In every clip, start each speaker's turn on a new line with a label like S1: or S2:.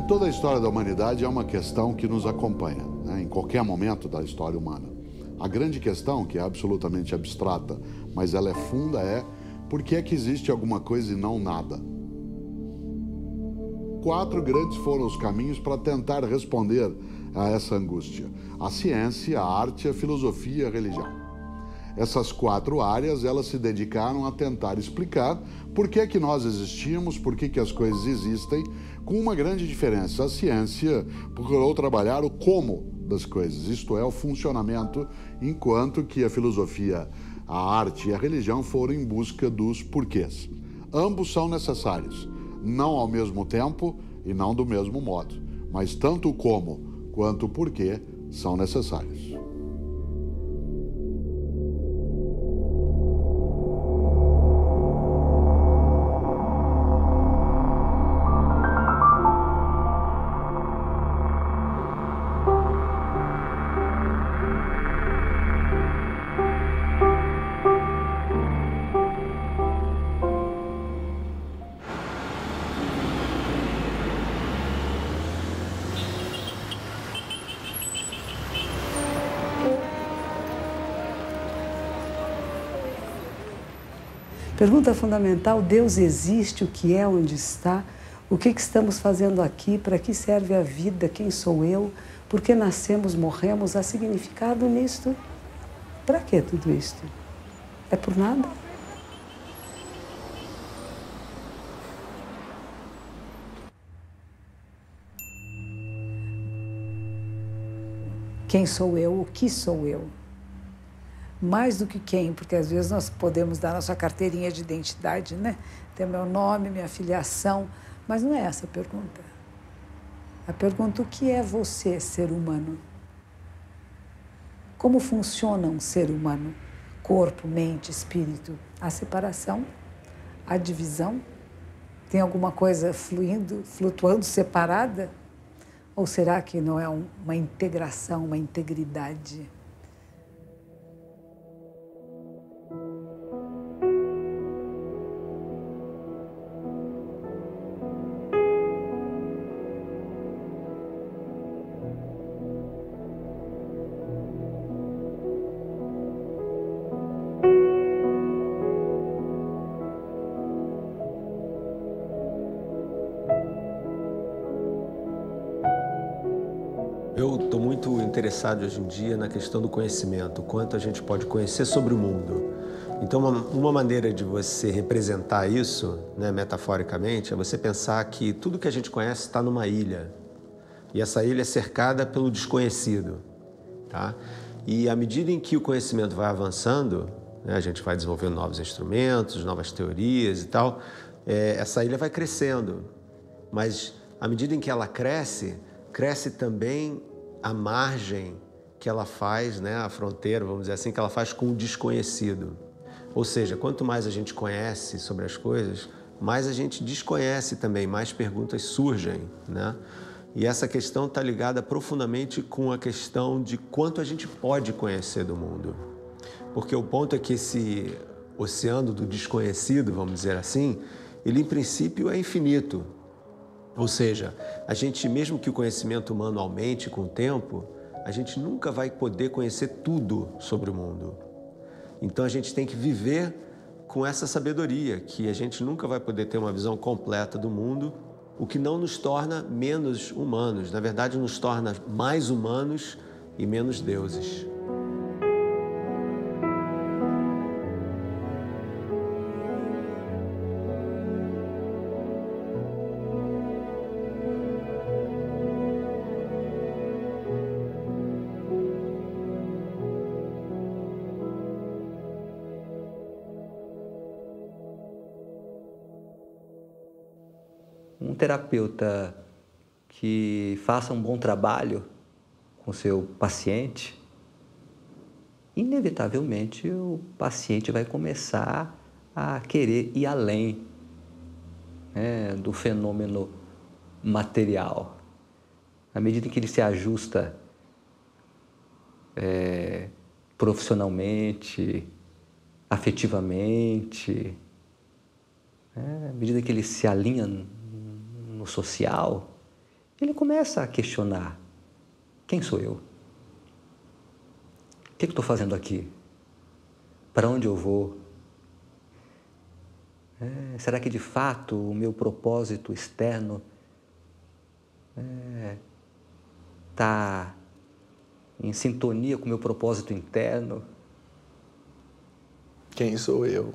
S1: Toda a história da humanidade é uma questão que nos acompanha, né, em qualquer momento da história humana. A grande questão, que é absolutamente abstrata, mas ela é funda, é por que é que existe alguma coisa e não nada? 4 grandes foram os caminhos para tentar responder a essa angústia: a ciência, a arte, a filosofia e a religião. Essas 4 áreas, elas se dedicaram a tentar explicar por que é que nós existimos, por que as coisas existem, com uma grande diferença. A ciência procurou trabalhar o como das coisas, isto é, o funcionamento, enquanto que a filosofia, a arte e a religião foram em busca dos porquês. Ambos são necessários, não ao mesmo tempo e não do mesmo modo, mas tanto o como quanto o porquê são necessários.
S2: Pergunta fundamental: Deus existe? O que é? Onde está? O que estamos fazendo aqui? Para que serve a vida? Quem sou eu? Por que nascemos, morremos? Há significado nisto? Para que tudo isto? É por nada? Quem sou eu? O que sou eu? Mais do que quem, porque às vezes nós podemos dar nossa carteirinha de identidade, né? Ter meu nome, minha filiação, mas não é essa a pergunta. A pergunta: o que é você, ser humano? Como funciona um ser humano? Corpo, mente, espírito. Há separação? Há divisão? Tem alguma coisa fluindo, flutuando, separada? Ou será que não é uma integração, uma integridade?
S3: Eu estou muito interessado hoje em dia na questão do conhecimento, o quanto a gente pode conhecer sobre o mundo. Então, uma maneira de você representar isso, né, metaforicamente, é você pensar que tudo que a gente conhece está numa ilha. E essa ilha é cercada pelo desconhecido, tá? E à medida em que o conhecimento vai avançando, né, a gente vai desenvolvendo novos instrumentos, novas teorias e tal, essa ilha vai crescendo. Mas à medida em que ela cresce, cresce também a margem que ela faz, né, a fronteira, vamos dizer assim, que ela faz com o desconhecido. Ou seja, quanto mais a gente conhece sobre as coisas, mais a gente desconhece também, mais perguntas surgem, né? E essa questão está ligada profundamente com a questão de quanto a gente pode conhecer do mundo. Porque o ponto é que esse oceano do desconhecido, vamos dizer assim, ele em princípio é infinito. Ou seja, a gente, mesmo que o conhecimento humano aumente com o tempo, a gente nunca vai poder conhecer tudo sobre o mundo. Então a gente tem que viver com essa sabedoria, que a gente nunca vai poder ter uma visão completa do mundo, o que não nos torna menos humanos, na verdade nos torna mais humanos e menos deuses.
S4: Um terapeuta que faça um bom trabalho com seu paciente, inevitavelmente o paciente vai começar a querer ir além, né, do fenômeno material. À medida em que ele se ajusta profissionalmente, afetivamente, à medida que ele se alinha no social, ele começa a questionar: quem sou eu? O que eu estou fazendo aqui? Para onde eu vou? Será que de fato o meu propósito externo está em sintonia com o meu propósito interno?
S5: Quem sou eu?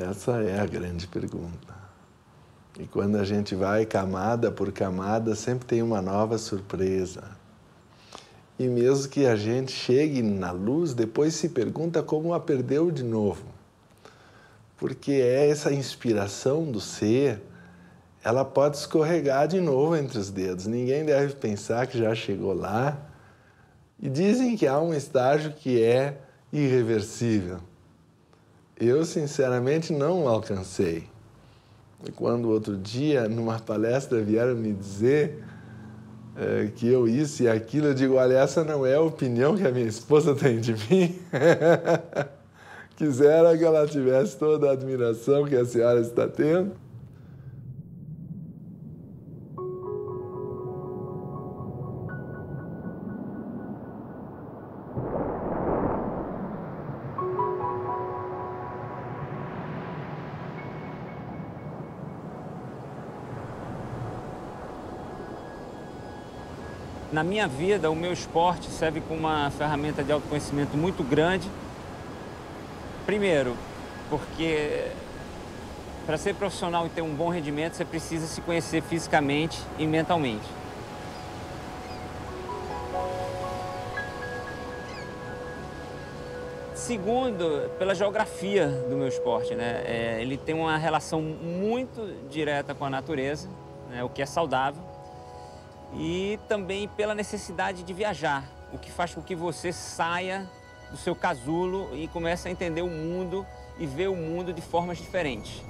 S5: Essa é a grande pergunta. E quando a gente vai camada por camada, sempre tem uma nova surpresa. E mesmo que a gente chegue na luz, depois se pergunta como a perdeu de novo. Porque é essa inspiração do ser, ela pode escorregar de novo entre os dedos. Ninguém deve pensar que já chegou lá. E dizem que há um estágio que é irreversível. Eu, sinceramente, não alcancei. E quando outro dia, numa palestra, vieram me dizer que eu isso e aquilo, eu digo: olha, essa não é a opinião que a minha esposa tem de mim. Quisera que ela tivesse toda a admiração que a senhora está tendo.
S6: Na minha vida, o meu esporte serve como uma ferramenta de autoconhecimento muito grande. Primeiro, porque para ser profissional e ter um bom rendimento, você precisa se conhecer fisicamente e mentalmente. Segundo, pela geografia do meu esporte, né? Ele tem uma relação muito direta com a natureza, né? O que é saudável. E também pela necessidade de viajar, o que faz com que você saia do seu casulo e comece a entender o mundo e ver o mundo de formas diferentes.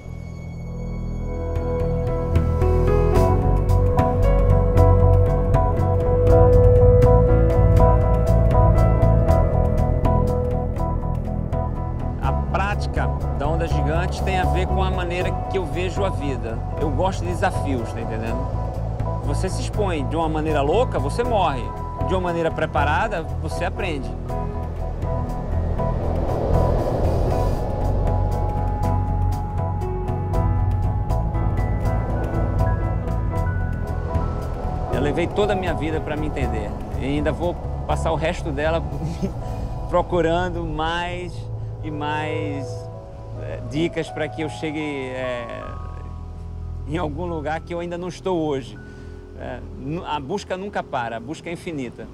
S6: A prática da onda gigante tem a ver com a maneira que eu vejo a vida. Eu gosto de desafios, tá entendendo? Você se expõe de uma maneira louca, você morre. De uma maneira preparada, você aprende. Eu levei toda a minha vida para me entender. E ainda vou passar o resto dela procurando mais e mais dicas para que eu chegue em algum lugar que eu ainda não estou hoje. A busca nunca para, a busca é infinita.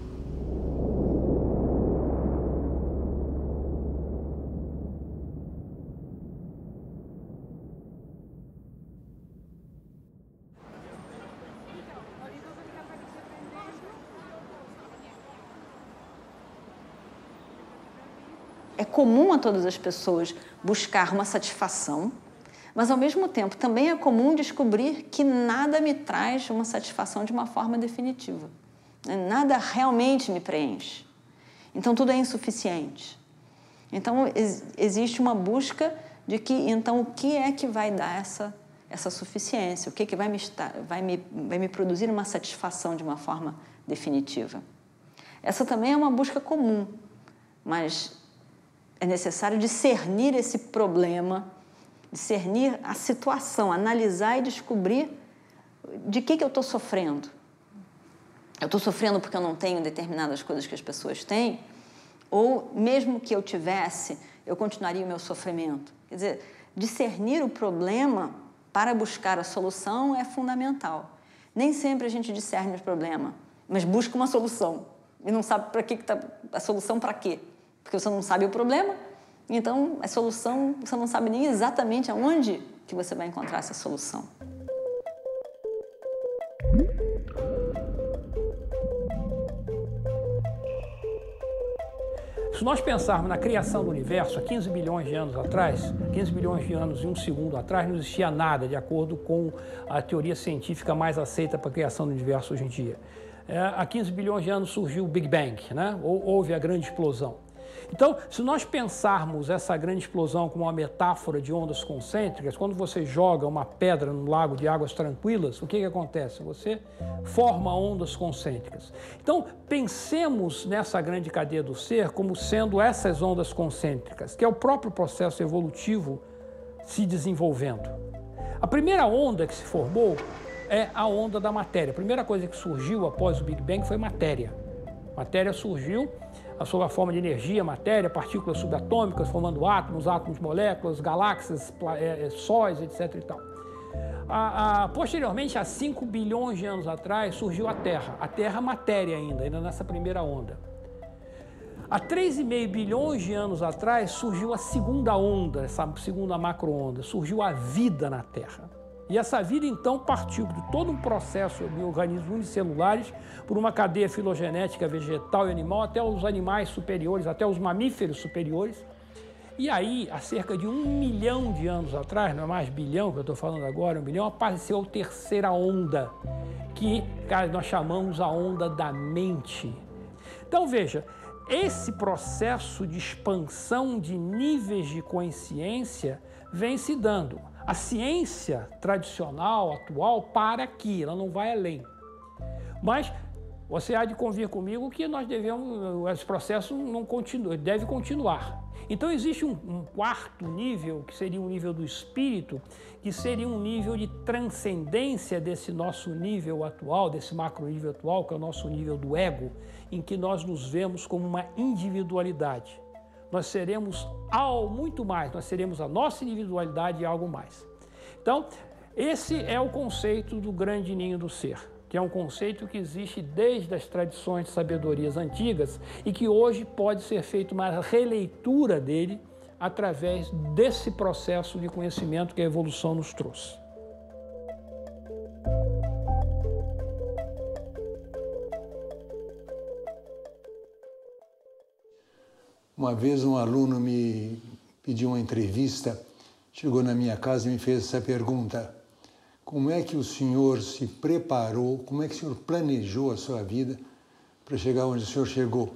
S7: É comum a todas as pessoas buscar uma satisfação, mas, ao mesmo tempo, também é comum descobrir que nada me traz uma satisfação de uma forma definitiva. Nada realmente me preenche. Então, tudo é insuficiente. Então, existe uma busca de que, então, o que é que vai dar essa suficiência? O que é que vai me produzir uma satisfação de uma forma definitiva? Essa também é uma busca comum, mas é necessário discernir esse problema, discernir a situação, analisar e descobrir de que eu estou sofrendo. Eu estou sofrendo porque eu não tenho determinadas coisas que as pessoas têm, ou mesmo que eu tivesse, eu continuaria o meu sofrimento. Quer dizer, discernir o problema para buscar a solução é fundamental. Nem sempre a gente discerne o problema, mas busca uma solução e não sabe para que está a solução, para quê? Porque você não sabe o problema. Então, a solução, você não sabe nem exatamente aonde que você vai encontrar essa solução.
S8: Se nós pensarmos na criação do universo, há 15 bilhões de anos atrás, 15 bilhões de anos e um segundo atrás, não existia nada, de acordo com a teoria científica mais aceita para a criação do universo hoje em dia. Há 15 bilhões de anos surgiu o Big Bang, né? Houve a grande explosão. Então, se nós pensarmos essa grande explosão como uma metáfora de ondas concêntricas, quando você joga uma pedra num lago de águas tranquilas, o que acontece? Você forma ondas concêntricas. Então, pensemos nessa grande cadeia do ser como sendo essas ondas concêntricas, que é o próprio processo evolutivo se desenvolvendo. A primeira onda que se formou é a onda da matéria. A primeira coisa que surgiu após o Big Bang foi matéria. Matéria surgiu sob a forma de energia, matéria, partículas subatômicas, formando átomos, moléculas, galáxias, sóis, etc. e tal. Posteriormente, há 5 bilhões de anos atrás, surgiu a Terra matéria ainda nessa primeira onda. Há 3,5 bilhões de anos atrás, surgiu a segunda onda, essa segunda macro-onda, surgiu a vida na Terra. E essa vida, então, partiu de todo um processo de organismos unicelulares, por uma cadeia filogenética vegetal e animal, até os animais superiores, até os mamíferos superiores. E aí, há cerca de 1 milhão de anos atrás, não é mais bilhão que eu estou falando agora, 1 bilhão, apareceu a terceira onda, que nós chamamos a onda da mente. Então, veja, esse processo de expansão de níveis de consciência vem se dando. A ciência tradicional, atual, para aqui, ela não vai além. Mas você há de convir comigo que nós esse processo não continua, deve continuar. Então existe um quarto nível, que seria um nível do espírito, que seria um nível de transcendência desse nosso nível atual, desse macro nível atual, que é o nosso nível do ego, em que nós nos vemos como uma individualidade. Nós seremos muito mais, nós seremos a nossa individualidade e algo mais. Então, esse é o conceito do grande ninho do ser, que é um conceito que existe desde as tradições de sabedorias antigas e que hoje pode ser feita uma releitura dele através desse processo de conhecimento que a evolução nos trouxe.
S9: Uma vez um aluno me pediu uma entrevista, chegou na minha casa e me fez essa pergunta: como é que o senhor se preparou, como é que o senhor planejou a sua vida para chegar onde o senhor chegou?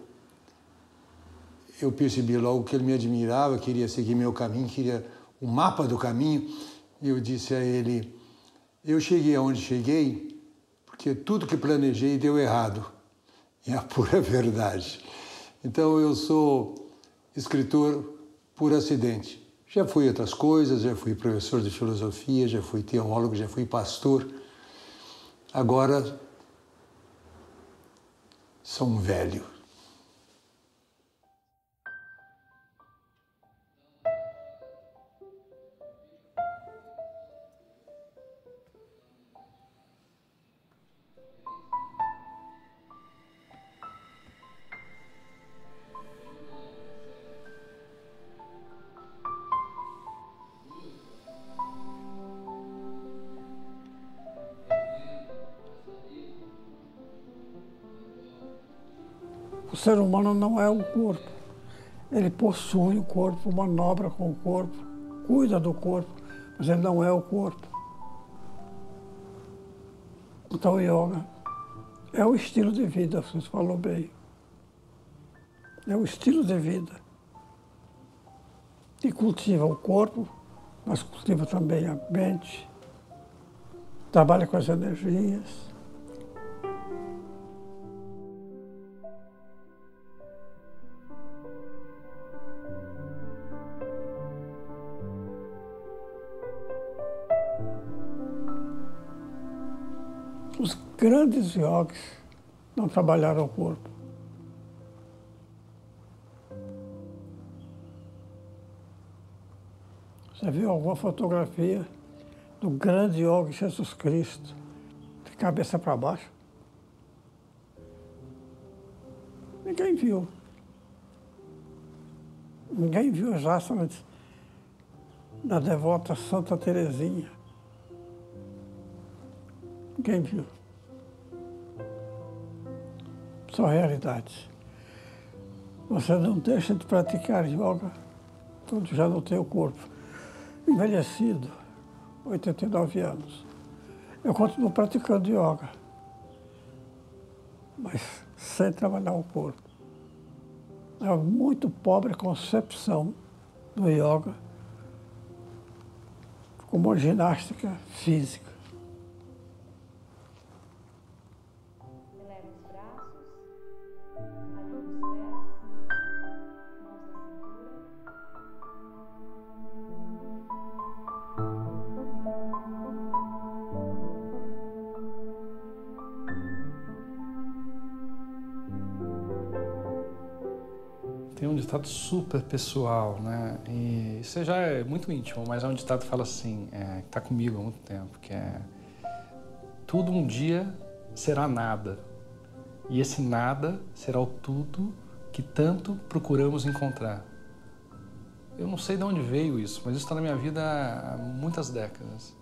S9: Eu percebi logo que ele me admirava, queria seguir meu caminho, queria o mapa do caminho, e eu disse a ele: eu cheguei aonde cheguei porque tudo que planejei deu errado. É a pura verdade. Então eu sou escritor por acidente. Já fui outras coisas, já fui professor de filosofia, já fui teólogo, já fui pastor. Agora sou um velho.
S10: O ser humano não é o corpo. Ele possui o corpo, manobra com o corpo, cuida do corpo, mas ele não é o corpo. Então o yoga é o estilo de vida, você falou bem. É o estilo de vida. Que cultiva o corpo, mas cultiva também a mente, trabalha com as energias. Os grandes yogis não trabalharam o corpo. Você viu alguma fotografia do grande yogi Jesus Cristo, de cabeça para baixo? Ninguém viu. Ninguém viu as asanas da devota Santa Teresinha. Ninguém viu. Só realidade. Você não deixa de praticar yoga quando já não tem o corpo. Envelhecido, 89 anos. Eu continuo praticando yoga, mas sem trabalhar o corpo. É muito pobre a concepção do yoga como uma ginástica física.
S11: Eleva os braços, alinha os pés, mãos na cintura.
S12: Tem um ditado super pessoal, né? E isso já é muito íntimo, mas é um ditado que fala assim, que está comigo há muito tempo, que é: tudo um dia será nada, e esse nada será o tudo que tanto procuramos encontrar. Eu não sei de onde veio isso, mas isso está na minha vida há muitas décadas.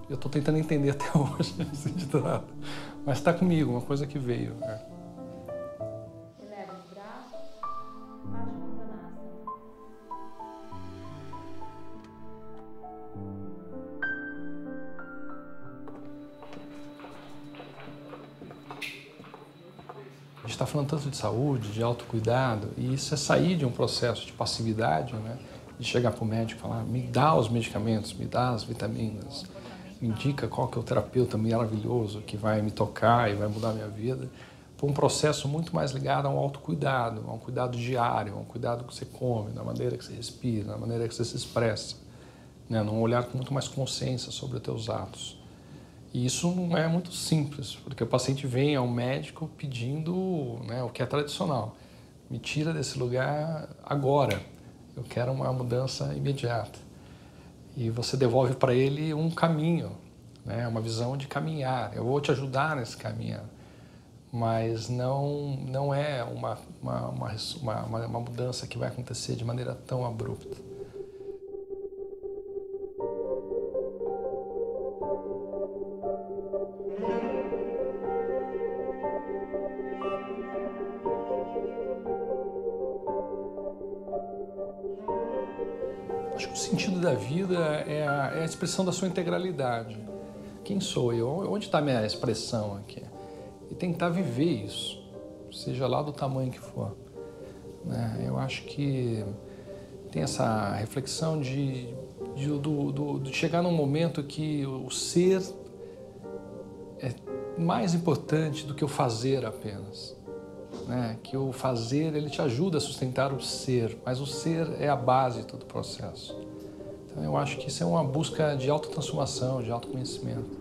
S12: Eu estou tentando entender até hoje esse ditado, mas está comigo, uma coisa que veio.
S11: Eleva os braços, Paschimottanasana.
S12: A gente está falando tanto de saúde, de autocuidado, e isso é sair de um processo de passividade, né? De chegar para o médico e falar: me dá os medicamentos, me dá as vitaminas, me indica qual que é o terapeuta maravilhoso que vai me tocar e vai mudar a minha vida, para um processo muito mais ligado a um autocuidado, a um cuidado diário, a um cuidado que você come, da maneira que você respira, da maneira que você se expressa, né? Num olhar com muito mais consciência sobre os teus atos. E isso não é muito simples, porque o paciente vem ao médico pedindo, né, o que é tradicional: me tira desse lugar agora, eu quero uma mudança imediata. E você devolve para ele um caminho, né, uma visão de caminhar. Eu vou te ajudar nesse caminhar, mas não é uma mudança que vai acontecer de maneira tão abrupta. Acho que o sentido da vida é a expressão da sua integralidade. Quem sou eu? Onde está a minha expressão aqui? E tentar viver isso, seja lá do tamanho que for. Né? Eu acho que tem essa reflexão de chegar num momento que o ser é mais importante do que o fazer apenas. Né? Que o fazer, ele te ajuda a sustentar o ser, mas o ser é a base de todo o processo. Então eu acho que isso é uma busca de autotransformação, de autoconhecimento.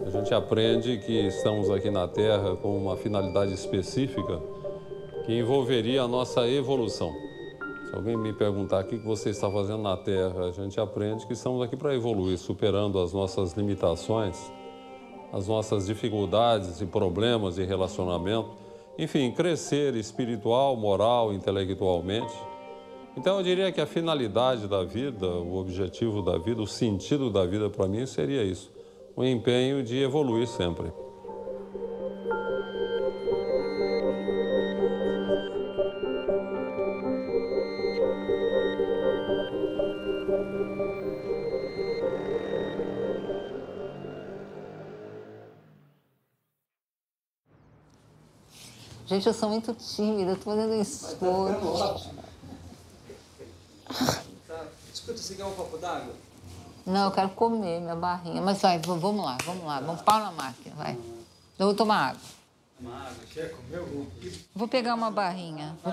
S13: A gente aprende que estamos aqui na Terra com uma finalidade específica que envolveria a nossa evolução. Se alguém me perguntar o que você está fazendo na Terra, a gente aprende que estamos aqui para evoluir, superando as nossas limitações, as nossas dificuldades e problemas de relacionamento, enfim, crescer espiritual, moral, intelectualmente. Então eu diria que a finalidade da vida, o objetivo da vida, o sentido da vida para mim seria isso, o empenho de evoluir sempre.
S7: Gente, eu sou muito tímida, estou fazendo esforço.
S14: Escuta, você quer um copo d'água?
S7: Não, eu quero comer minha barrinha. Mas vai, vamos lá. Vamos pau na máquina, vai. Eu vou tomar água.
S14: Uma água, quer comer algum?
S7: Vou pegar uma barrinha, O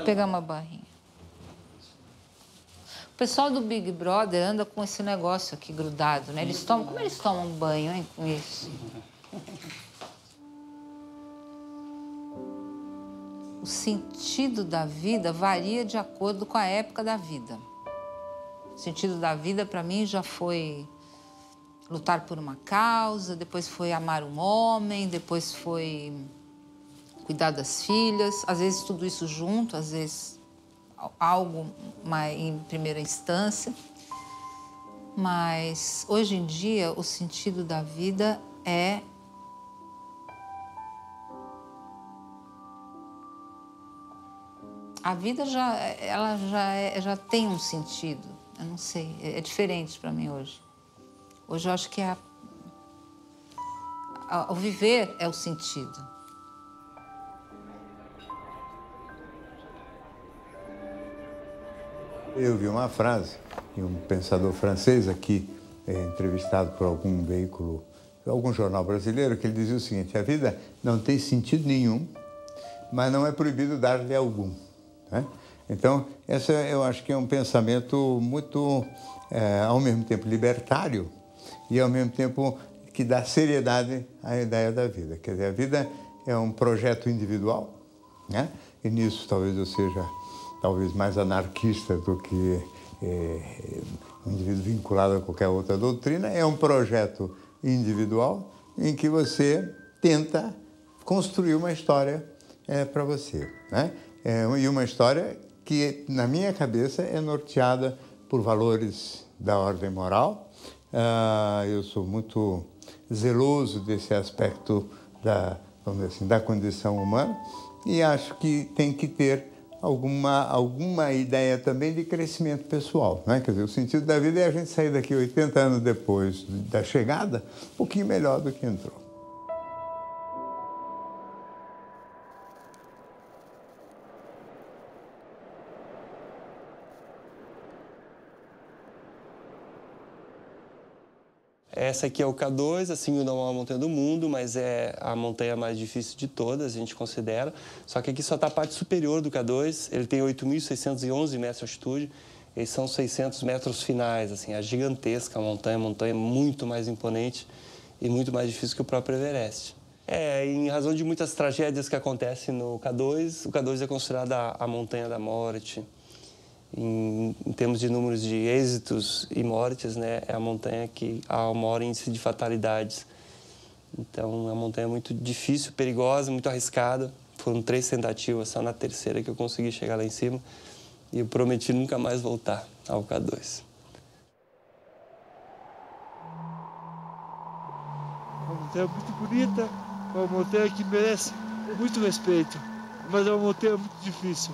S7: pessoal do Big Brother anda com esse negócio aqui grudado, né? Como eles tomam banho, hein, com isso? O sentido da vida varia de acordo com a época da vida. O sentido da vida, para mim, já foi lutar por uma causa, depois foi amar um homem, depois foi cuidar das filhas, às vezes tudo isso junto, às vezes algo em primeira instância. Mas, hoje em dia, o sentido da vida é a vida já tem um sentido, eu não sei, é diferente para mim hoje. Hoje eu acho que é
S15: O viver é o sentido.
S16: Eu vi uma frase de um pensador francês aqui, entrevistado por algum veículo, algum jornal brasileiro, que ele dizia o seguinte: a vida não tem sentido nenhum, mas não é proibido dar-lhe algum. Né? Então, esse eu acho que é um pensamento muito, ao mesmo tempo, libertário e, ao mesmo tempo, que dá seriedade à ideia da vida. Quer dizer, a vida é um projeto individual, né? E nisso talvez eu seja mais anarquista do que um indivíduo vinculado a qualquer outra doutrina. É um projeto individual em que você tenta construir uma história para você, né? E uma história que, na minha cabeça, é norteada por valores da ordem moral. Eu sou muito zeloso desse aspecto vamos dizer assim, da condição humana, e acho que tem que ter alguma ideia também de crescimento pessoal, né? Quer dizer, o sentido da vida é a gente sair daqui 80 anos depois da chegada um pouquinho melhor do que entrou.
S17: Essa aqui é o K2, assim, não é uma montanha do mundo, mas é a montanha mais difícil de todas, a gente considera. Só que aqui só está a parte superior do K2, ele tem 8.611 metros de altitude, eles são 600 metros finais, assim, é gigantesca a montanha muito mais imponente e muito mais difícil que o próprio Everest. Em razão de muitas tragédias que acontecem no K2, o K2 é considerada a montanha da morte. Em termos de números de êxitos e mortes, né, é a montanha que há o maior índice de fatalidades. Então, é uma montanha muito difícil, perigosa, muito arriscada. Foram 3 tentativas, só na terceira que eu consegui chegar lá em cima. E eu prometi nunca mais voltar ao K2.
S18: Uma montanha muito bonita, uma montanha que merece muito respeito, mas é uma montanha muito difícil.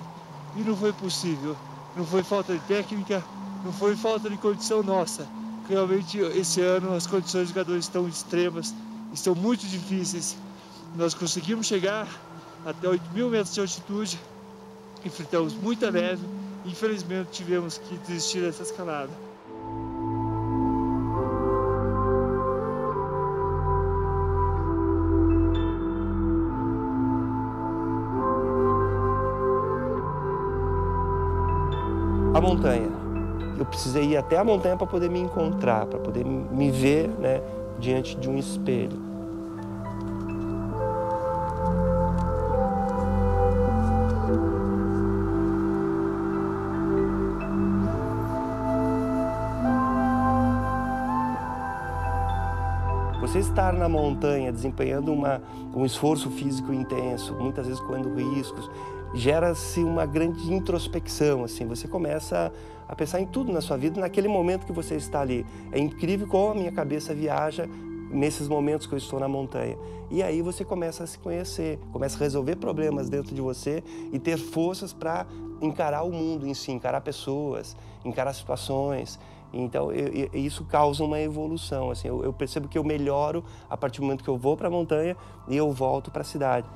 S18: E não foi possível. Não foi falta de técnica, não foi falta de condição nossa. Realmente, esse ano, as condições do K2 estão extremas, estão muito difíceis. Nós conseguimos chegar até 8.000 metros de altitude, enfrentamos muita neve e, infelizmente, tivemos que desistir dessa escalada.
S17: A montanha. Eu precisei ir até a montanha para poder me encontrar, para poder me ver, né, diante de um espelho. Você estar na montanha desempenhando um esforço físico intenso, muitas vezes correndo riscos, gera-se uma grande introspecção, assim, você começa a pensar em tudo na sua vida, naquele momento que você está ali. É incrível como a minha cabeça viaja nesses momentos que eu estou na montanha. E aí você começa a se conhecer, começa a resolver problemas dentro de você e ter forças para encarar o mundo em si, encarar pessoas, encarar situações. Então, isso causa uma evolução, assim, eu percebo que eu melhoro a partir do momento que eu vou para a montanha e eu volto para a cidade.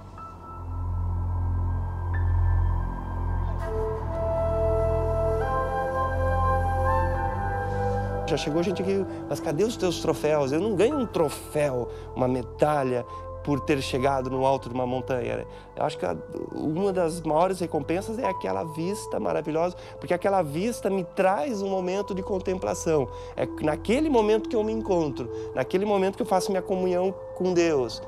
S17: Já chegou gente aqui, mas cadê os teus troféus? Eu não ganho um troféu, uma medalha, por ter chegado no alto de uma montanha. Eu acho que uma das maiores recompensas é aquela vista maravilhosa, porque aquela vista me traz um momento de contemplação. É naquele momento que eu me encontro, naquele momento que eu faço minha comunhão com Deus.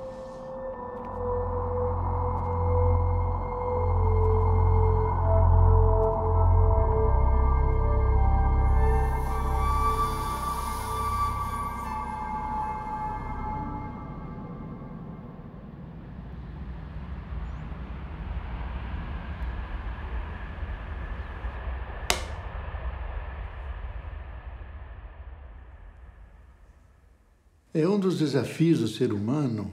S19: Um dos desafios do ser humano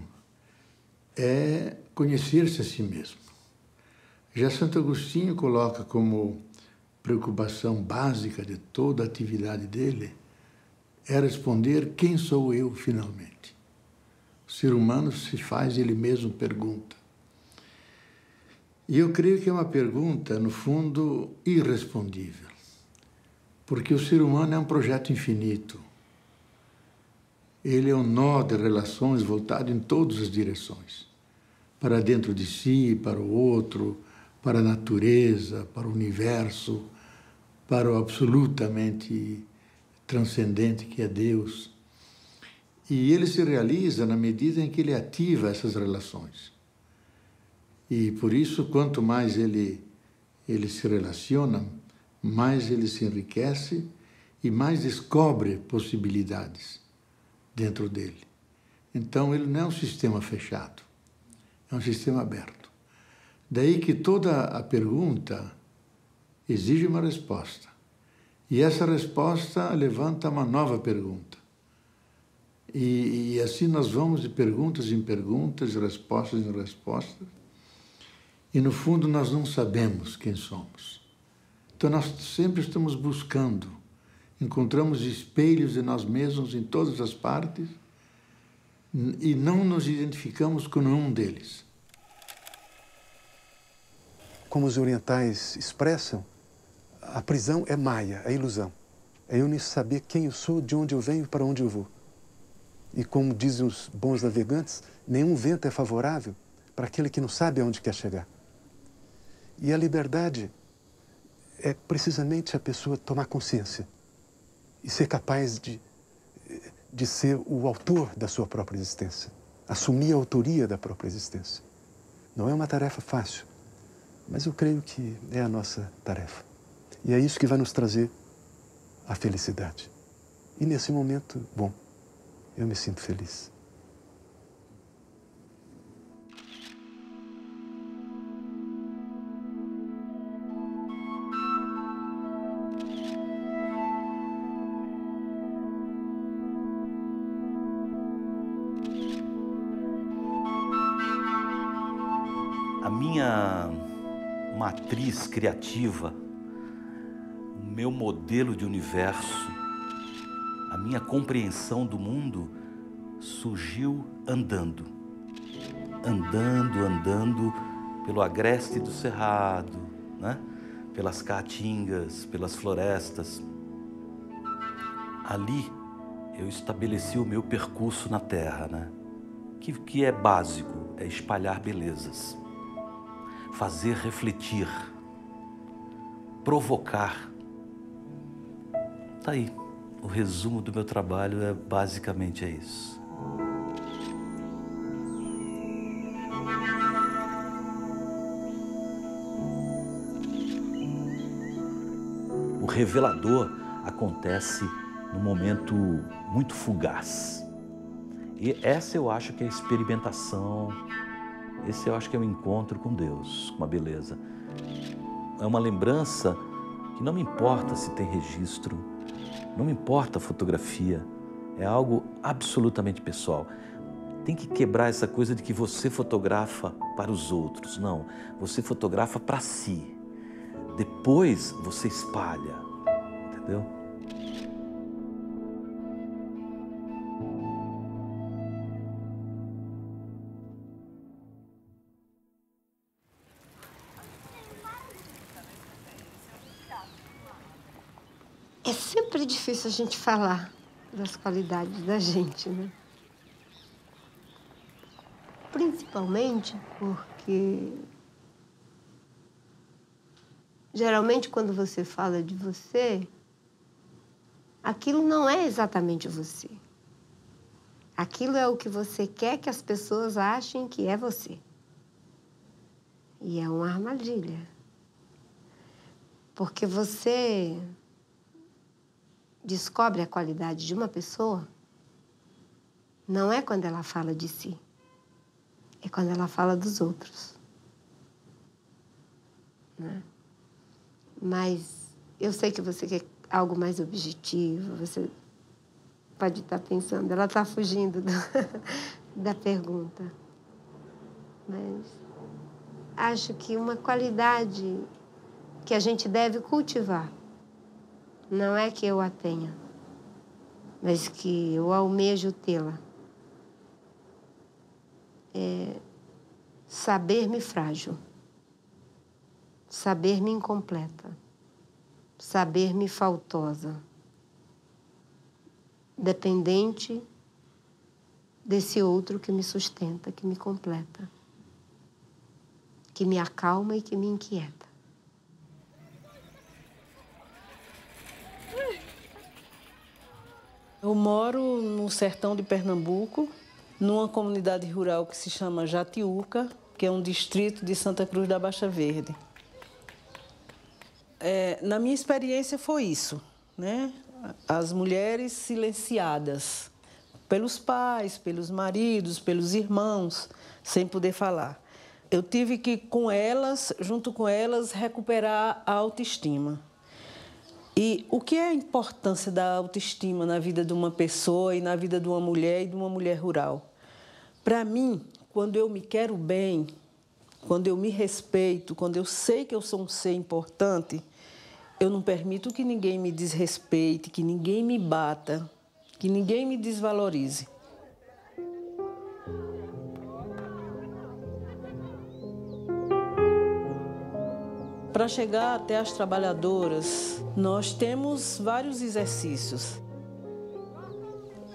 S19: é conhecer-se a si mesmo. Já Santo Agostinho coloca como preocupação básica de toda a atividade dele é responder: quem sou eu finalmente? O ser humano se faz ele mesmo pergunta. E eu creio que é uma pergunta, no fundo, irrespondível. Porque o ser humano é um projeto infinito. Ele é um nó de relações voltado em todas as direções. Para dentro de si, para o outro, para a natureza, para o universo, para o absolutamente transcendente que é Deus. E ele se realiza na medida em que ele ativa essas relações. E por isso, quanto mais ele se relaciona, mais ele se enriquece e mais descobre possibilidades dentro dele. Então, ele não é um sistema fechado, é um sistema aberto. Daí que toda a pergunta exige uma resposta. E essa resposta levanta uma nova pergunta. E assim nós vamos de perguntas em perguntas, de respostas em respostas. E, no fundo, nós não sabemos quem somos. Então, nós sempre estamos buscando. Encontramos espelhos de nós mesmos em todas as partes e não nos identificamos com nenhum deles.
S20: Como os orientais expressam, a prisão é maia, é ilusão. É eu nem saber quem eu sou, de onde eu venho e para onde eu vou. E como dizem os bons navegantes, nenhum vento é favorável para aquele que não sabe aonde quer chegar. E a liberdade é precisamente a pessoa tomar consciência e ser capaz de ser o autor da sua própria existência, assumir a autoria da própria existência. Não é uma tarefa fácil, mas eu creio que é a nossa tarefa. E é isso que vai nos trazer a felicidade. E nesse momento, bom, eu me sinto feliz.
S21: A minha matriz criativa, o meu modelo de universo, a minha compreensão do mundo surgiu andando. Andando pelo agreste do cerrado, né? Pelas caatingas, pelas florestas. Ali eu estabeleci o meu percurso na Terra, né? Que é básico, é espalhar belezas, fazer refletir, provocar. Tá aí. O resumo do meu trabalho é basicamente isso. O revelador acontece num momento muito fugaz. E essa eu acho que é a experimentação, esse eu acho que é o encontro com Deus, com a beleza. É uma lembrança que não me importa se tem registro, não me importa a fotografia, é algo absolutamente pessoal. Tem que quebrar essa coisa de que você fotografa para os outros. Não, você fotografa para si. Depois você espalha, entendeu?
S22: É sempre difícil a gente falar das qualidades da gente, né? Principalmente porque, geralmente, quando você fala de você, aquilo não é exatamente você. Aquilo é o que você quer que as pessoas achem que é você. E é uma armadilha. Porque você descobre a qualidade de uma pessoa não é quando ela fala de si, é quando ela fala dos outros, né? Mas eu sei que você quer algo mais objetivo, você pode estar pensando, ela está fugindo da pergunta. Mas acho que uma qualidade que a gente deve cultivar não é que eu a tenha, mas que eu almejo tê-la. saber-me frágil, saber-me incompleta, saber-me faltosa, dependente desse outro que me sustenta, que me completa, que me acalma e que me inquieta.
S1: Eu moro no sertão de Pernambuco, numa comunidade rural que se chama Jatiuca, que é um distrito de Santa Cruz da Baixa Verde. Na minha experiência foi isso, né? As mulheres silenciadas pelos pais, pelos maridos, pelos irmãos, sem poder falar. Eu tive que, com elas, junto com elas, recuperar a autoestima. E o que é a importância da autoestima na vida de uma pessoa e na vida de uma mulher e de uma mulher rural? Para mim, quando eu me quero bem, quando eu me respeito, quando eu sei que eu sou um ser importante, eu não permito que ninguém me desrespeite, que ninguém me bata, que ninguém me desvalorize. Para chegar até as trabalhadoras, nós temos vários exercícios.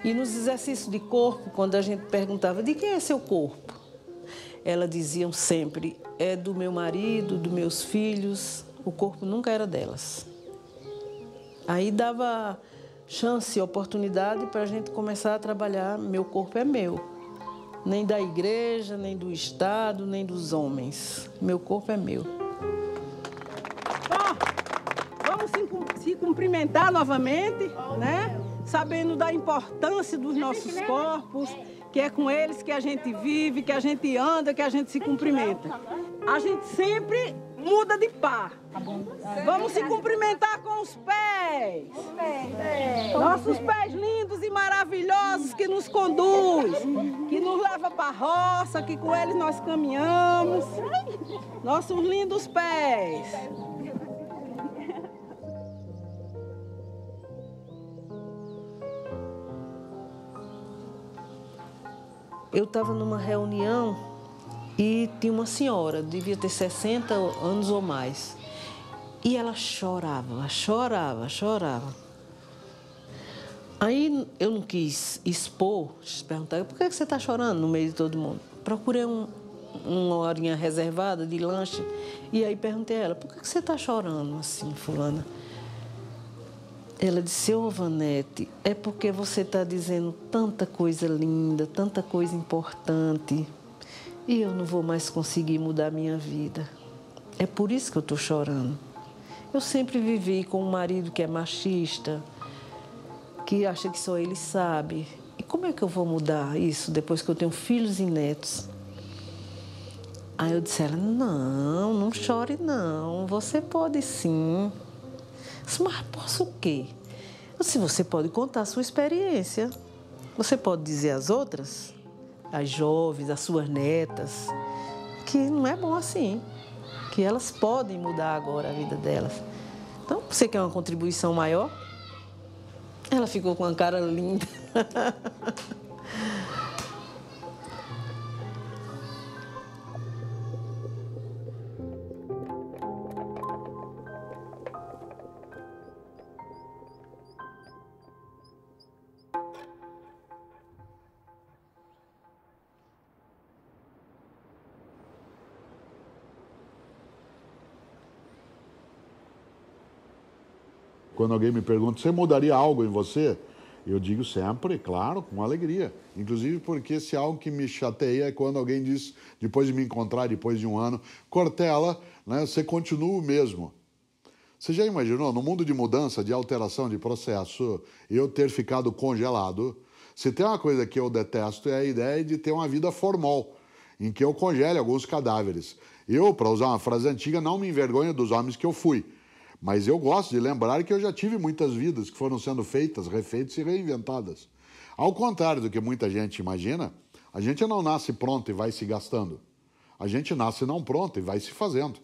S1: E nos exercícios de corpo, quando a gente perguntava, de quem é seu corpo? Elas diziam sempre, é do meu marido, dos meus filhos, o corpo nunca era delas. Aí dava chance, oportunidade para a gente começar a trabalhar, meu corpo é meu. Nem da igreja, nem do Estado, nem dos homens. Meu corpo é meu. Vamos se cumprimentar novamente, né? Sabendo da importância dos nossos corpos, que é com eles que a gente vive, que a gente anda, que a gente se cumprimenta. A gente sempre muda de par. Vamos se cumprimentar com os pés. Nossos pés lindos e maravilhosos que nos conduz, que nos leva para a roça, que com eles nós caminhamos. Nossos lindos pés. Eu estava numa reunião e tinha uma senhora, devia ter 60 anos ou mais. E ela chorava, chorava, chorava. Aí eu não quis expor, perguntar, por que você está chorando no meio de todo mundo? Procurei uma horinha reservada de lanche e aí perguntei a ela, por que você está chorando assim, fulana? Ela disse, ô Vanete, é porque você está dizendo tanta coisa linda, tanta coisa importante e eu não vou mais conseguir mudar minha vida. É por isso que eu estou chorando. Eu sempre vivi com um marido que é machista, que acha que só ele sabe. E como é que eu vou mudar isso depois que eu tenho filhos e netos? Aí eu disse a ela, não chore não, você pode sim. Mas posso o quê? Se você pode contar a sua experiência, você pode dizer às outras, às jovens, às suas netas, que não é bom assim, que elas podem mudar agora a vida delas. Então, você quer uma contribuição maior? Ela ficou com uma cara linda.
S2: Quando alguém me pergunta, você mudaria algo em você? Eu digo sempre, claro, com alegria. Inclusive porque se algo que me chateia é quando alguém diz, depois de me encontrar, depois de um ano, Cortella, né, você continua o mesmo. Você já imaginou, no mundo de mudança, de alteração, de processo, eu ter ficado congelado? Se tem uma coisa que eu detesto é a ideia de ter uma vida formal, em que eu congele alguns cadáveres. Eu, para usar uma frase antiga, não me envergonho dos homens que eu fui. Mas eu gosto de lembrar que eu já tive muitas vidas que foram sendo feitas, refeitas e reinventadas. Ao contrário do que muita gente imagina, a gente não nasce pronto e vai se gastando. A gente nasce não pronto e vai se fazendo.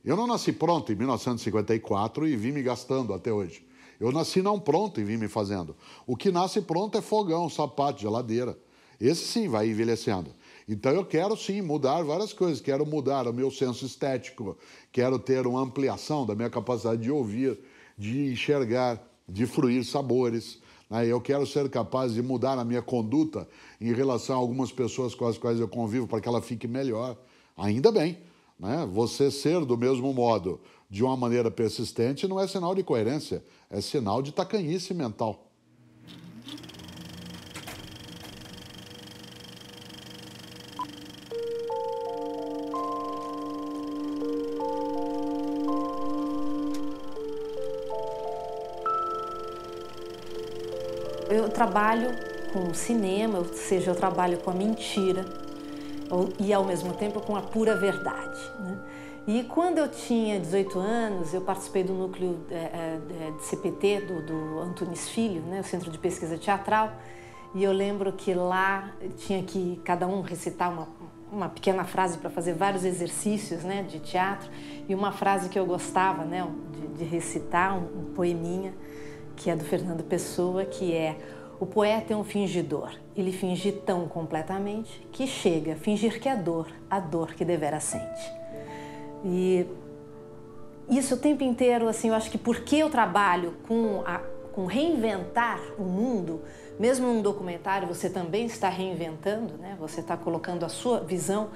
S2: Eu não nasci pronto em 1954 e vim me gastando até hoje. Eu nasci não pronto e vim me fazendo. O que nasce pronto é fogão, sapato, geladeira. Esse sim vai envelhecendo. Então eu quero sim mudar várias coisas, quero mudar o meu senso estético, quero ter uma ampliação da minha capacidade de ouvir, de enxergar, de fruir sabores. Eu quero ser capaz de mudar a minha conduta em relação a algumas pessoas com as quais eu convivo para que ela fique melhor. Ainda bem, né? Você ser do mesmo modo, de uma maneira persistente, não é sinal de coerência, é sinal de tacanhice mental.
S3: Eu trabalho com cinema, ou seja, eu trabalho com a mentira e ao mesmo tempo com a pura verdade, né? E quando eu tinha 18 anos, eu participei do núcleo de CPT do Antunes Filho, né, o Centro de Pesquisa Teatral, e eu lembro que lá tinha que cada um recitar uma pequena frase para fazer vários exercícios, né, de teatro, e uma frase que eu gostava, né, de recitar, um poeminha, que é do Fernando Pessoa, que é: o poeta é um fingidor, ele finge tão completamente que chega a fingir que é a dor que devera sente. E isso o tempo inteiro, assim, eu acho que porque eu trabalho com reinventar o mundo, mesmo num documentário você também está reinventando, né? Você está colocando a sua visão,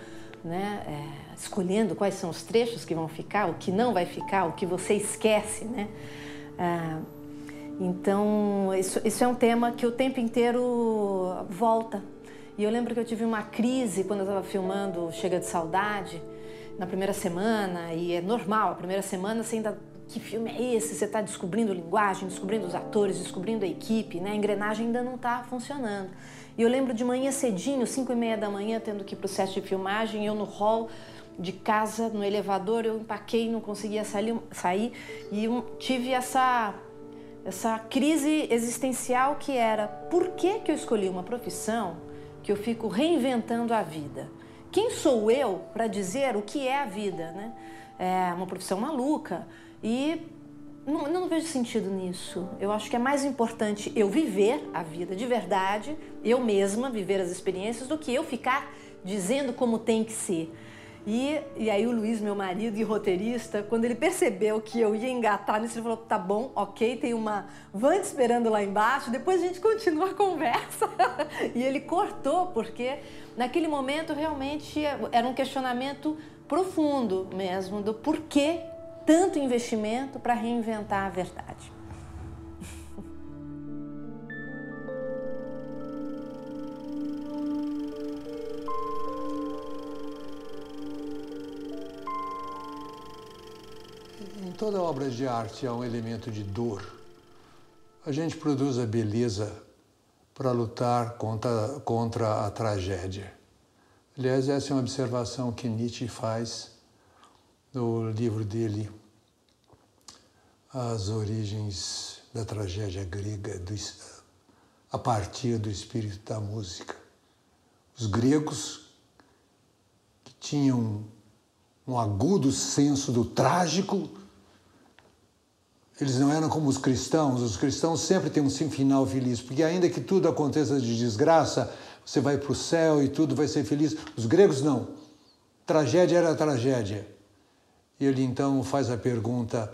S3: né? Escolhendo quais são os trechos que vão ficar, o que não vai ficar, o que você esquece, né? Então, isso é um tema que o tempo inteiro volta. E eu lembro que eu tive uma crise quando eu estava filmando Chega de Saudade, na primeira semana, e é normal, a primeira semana você ainda... Que filme é esse? Você está descobrindo linguagem, descobrindo os atores, descobrindo a equipe, né? A engrenagem ainda não está funcionando. E eu lembro de manhã cedinho, 5h30 da manhã, tendo que ir para o set de filmagem, eu no hall de casa, no elevador, eu empaquei, não conseguia sair e tive essa crise existencial que era: por que eu escolhi uma profissão que eu fico reinventando a vida? Quem sou eu para dizer o que é a vida, né? É uma profissão maluca e não vejo sentido nisso. Eu acho que é mais importante eu viver a vida de verdade, eu mesma viver as experiências, do que eu ficar dizendo como tem que ser. E aí o Luiz, meu marido e roteirista, quando ele percebeu que eu ia engatar nisso, ele falou: tá bom, ok, tem uma van te esperando lá embaixo, depois a gente continua a conversa. E ele cortou, porque naquele momento realmente era um questionamento profundo mesmo, do porquê tanto investimento para reinventar a verdade.
S9: Em toda obra de arte há um elemento de dor. A gente produz a beleza para lutar contra a tragédia. Aliás, essa é uma observação que Nietzsche faz no livro dele, As Origens da Tragédia Grega, a partir do espírito da música. Os gregos, que tinham um agudo senso do trágico, eles não eram como os cristãos sempre têm um final feliz, porque ainda que tudo aconteça de desgraça, você vai para o céu e tudo vai ser feliz. Os gregos não. Tragédia era tragédia. E ele então faz a pergunta: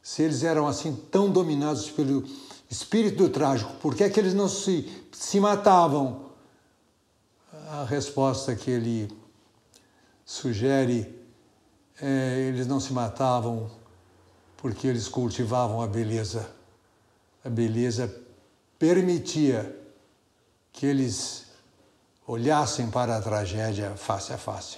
S9: se eles eram assim tão dominados pelo espírito do trágico, por que é que eles não se matavam? A resposta que ele sugere é: eles não se matavam porque eles cultivavam a beleza. A beleza permitia que eles olhassem para a tragédia face a face.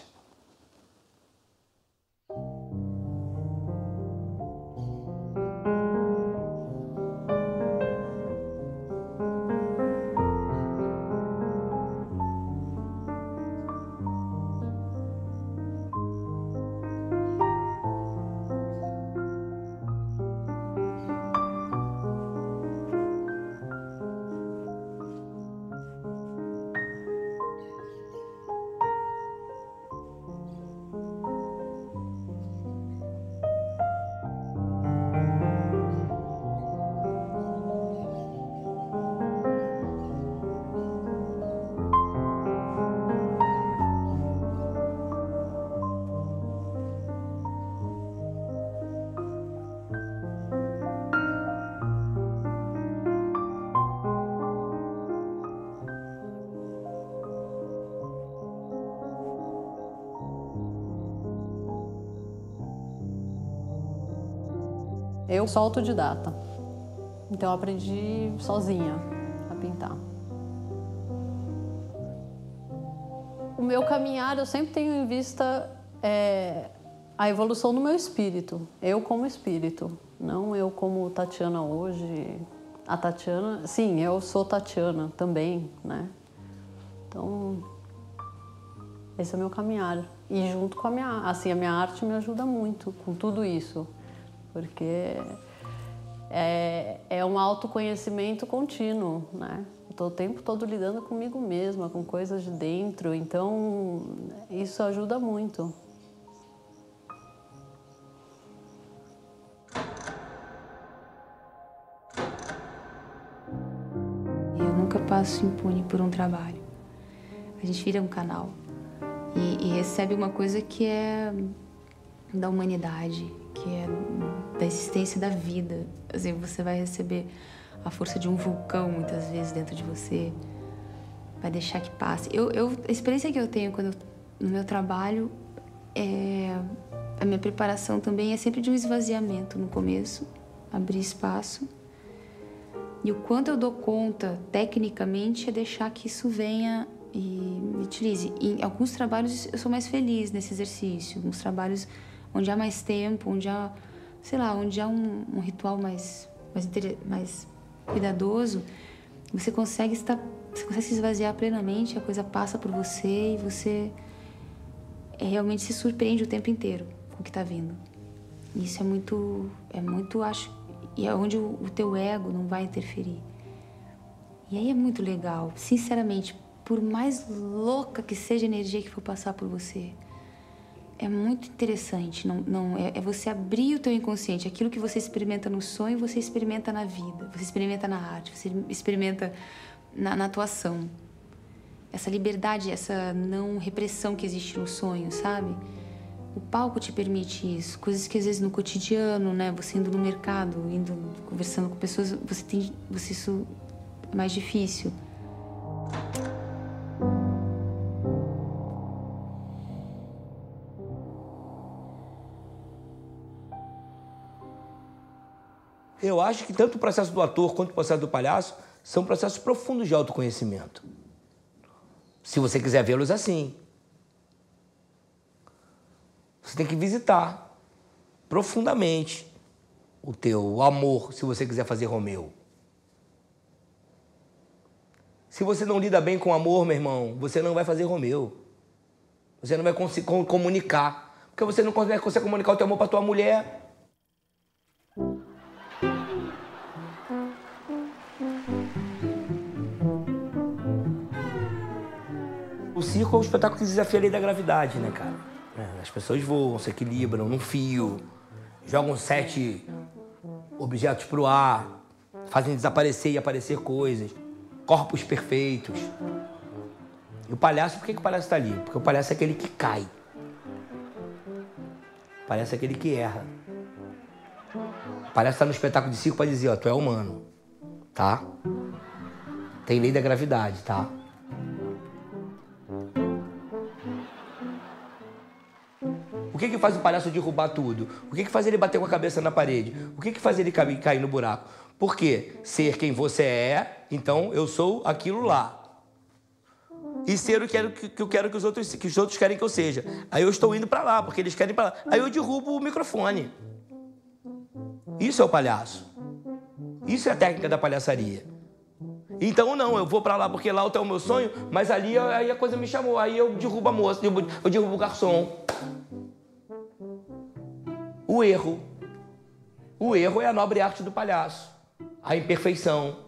S4: Eu sou autodidata, então eu aprendi sozinha a pintar. O meu caminhar, eu sempre tenho em vista a evolução do meu espírito, eu como espírito, não eu como Tatiana hoje. A Tatiana, sim, eu sou Tatiana também, né? Então, esse é o meu caminhar. E junto com a minha arte me ajuda muito com tudo isso, porque é um autoconhecimento contínuo, né? Estou o tempo todo lidando comigo mesma, com coisas de dentro, então isso ajuda muito.
S5: Eu nunca passo impune por um trabalho. A gente vira um canal e recebe uma coisa que é da humanidade, que é da existência da vida. Assim, você vai receber a força de um vulcão, muitas vezes, dentro de você. Vai deixar que passe. A experiência que eu tenho no meu trabalho, a minha preparação também é sempre de um esvaziamento no começo, abrir espaço. E o quanto eu dou conta, tecnicamente, é deixar que isso venha e me utilize. Em alguns trabalhos eu sou mais feliz nesse exercício. Alguns trabalhos onde há mais tempo, onde há, sei lá, onde há um ritual mais cuidadoso, você consegue se esvaziar plenamente, a coisa passa por você e você realmente se surpreende o tempo inteiro com o que está vindo. Isso é muito, acho, e é onde o teu ego não vai interferir. E aí é muito legal, sinceramente, por mais louca que seja a energia que for passar por você, é muito interessante. É você abrir o teu inconsciente. Aquilo que você experimenta no sonho, você experimenta na vida, você experimenta na arte, você experimenta na atuação. Essa liberdade, essa não repressão que existe no sonho, sabe? O palco te permite isso. Coisas que às vezes no cotidiano, né? Você indo no mercado, conversando com pessoas, isso é mais difícil.
S23: Eu acho que tanto o processo do ator quanto o processo do palhaço são processos profundos de autoconhecimento. Se você quiser vê-los assim. Você tem que visitar profundamente o teu amor, se você quiser fazer Romeu. Se você não lida bem com o amor, meu irmão, você não vai fazer Romeu. Você não vai conseguir comunicar. Porque você não consegue comunicar o teu amor para tua mulher. O circo é um espetáculo que desafia a lei da gravidade, né, cara? As pessoas voam, se equilibram num fio, jogam 7 objetos pro ar, fazem desaparecer e aparecer coisas, corpos perfeitos. E o palhaço, por que o palhaço tá ali? Porque o palhaço é aquele que cai. O palhaço é aquele que erra. O palhaço tá no espetáculo de circo para dizer, ó, tu é humano, tá? Tem lei da gravidade, tá? O que faz o palhaço derrubar tudo? O que faz ele bater com a cabeça na parede? O que faz ele cair no buraco? Por quê? Ser quem você é, então eu sou aquilo lá. E ser o que eu quero que os outros querem que eu seja. Aí eu estou indo para lá, porque eles querem para lá. Aí eu derrubo o microfone. Isso é o palhaço. Isso é a técnica da palhaçaria. Então não, eu vou para lá porque lá é o meu sonho, mas ali aí a coisa me chamou. Aí eu derrubo a moça, eu derrubo o garçom. O erro. O erro é a nobre arte do palhaço. A imperfeição.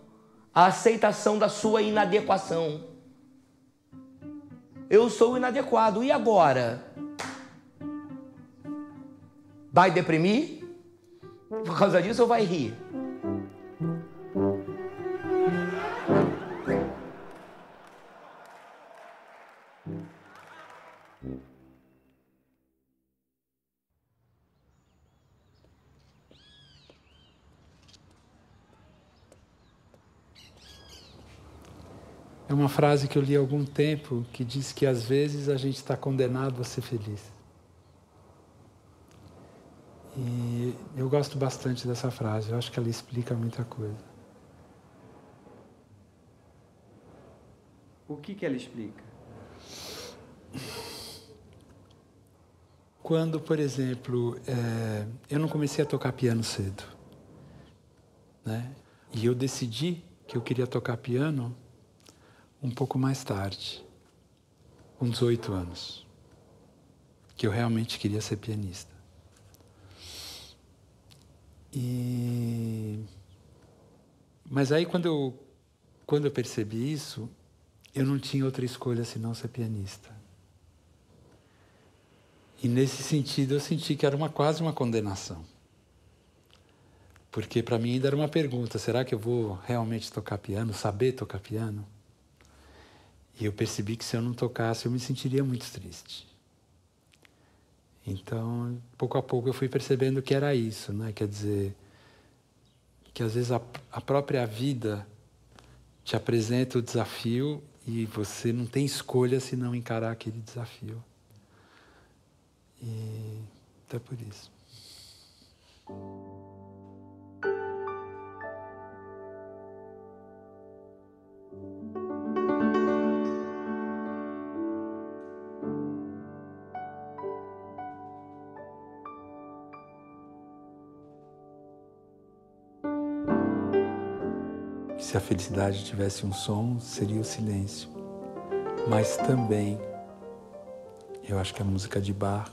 S23: A aceitação da sua inadequação. Eu sou inadequado. E agora? Vai deprimir? Por causa disso ou vai rir?
S12: É uma frase que eu li há algum tempo que diz que às vezes a gente está condenado a ser feliz.
S6: E eu gosto bastante dessa frase, eu acho que ela explica muita coisa.
S8: O que ela explica?
S6: Quando, por exemplo, eu não comecei a tocar piano cedo, né? E eu decidi que eu queria tocar piano um pouco mais tarde, com 18 anos, que eu realmente queria ser pianista. Mas aí, quando eu percebi isso, eu não tinha outra escolha senão ser pianista. E nesse sentido eu senti que era quase uma condenação. Porque para mim ainda era uma pergunta, será que eu vou realmente tocar piano, saber tocar piano? E eu percebi que se eu não tocasse eu me sentiria muito triste. Então, pouco a pouco eu fui percebendo que era isso, né? Quer dizer, que às vezes a própria vida te apresenta o desafio e você não tem escolha se não encarar aquele desafio. E até por isso. Se a felicidade tivesse um som, seria o silêncio. Mas também, eu acho que a música de Bach,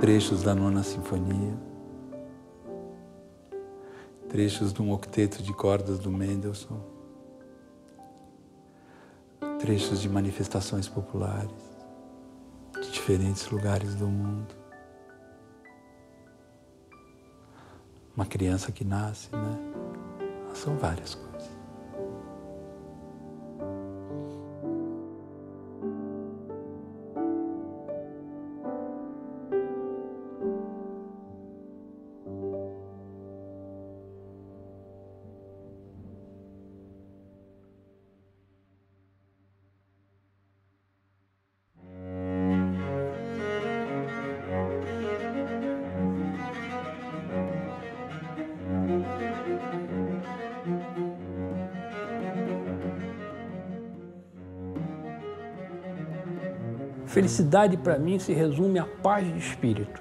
S6: trechos da Nona Sinfonia, trechos de um octeto de cordas do Mendelssohn, trechos de manifestações populares de diferentes lugares do mundo. Uma criança que nasce, né? São várias coisas.
S10: Felicidade, para mim, se resume à paz de espírito.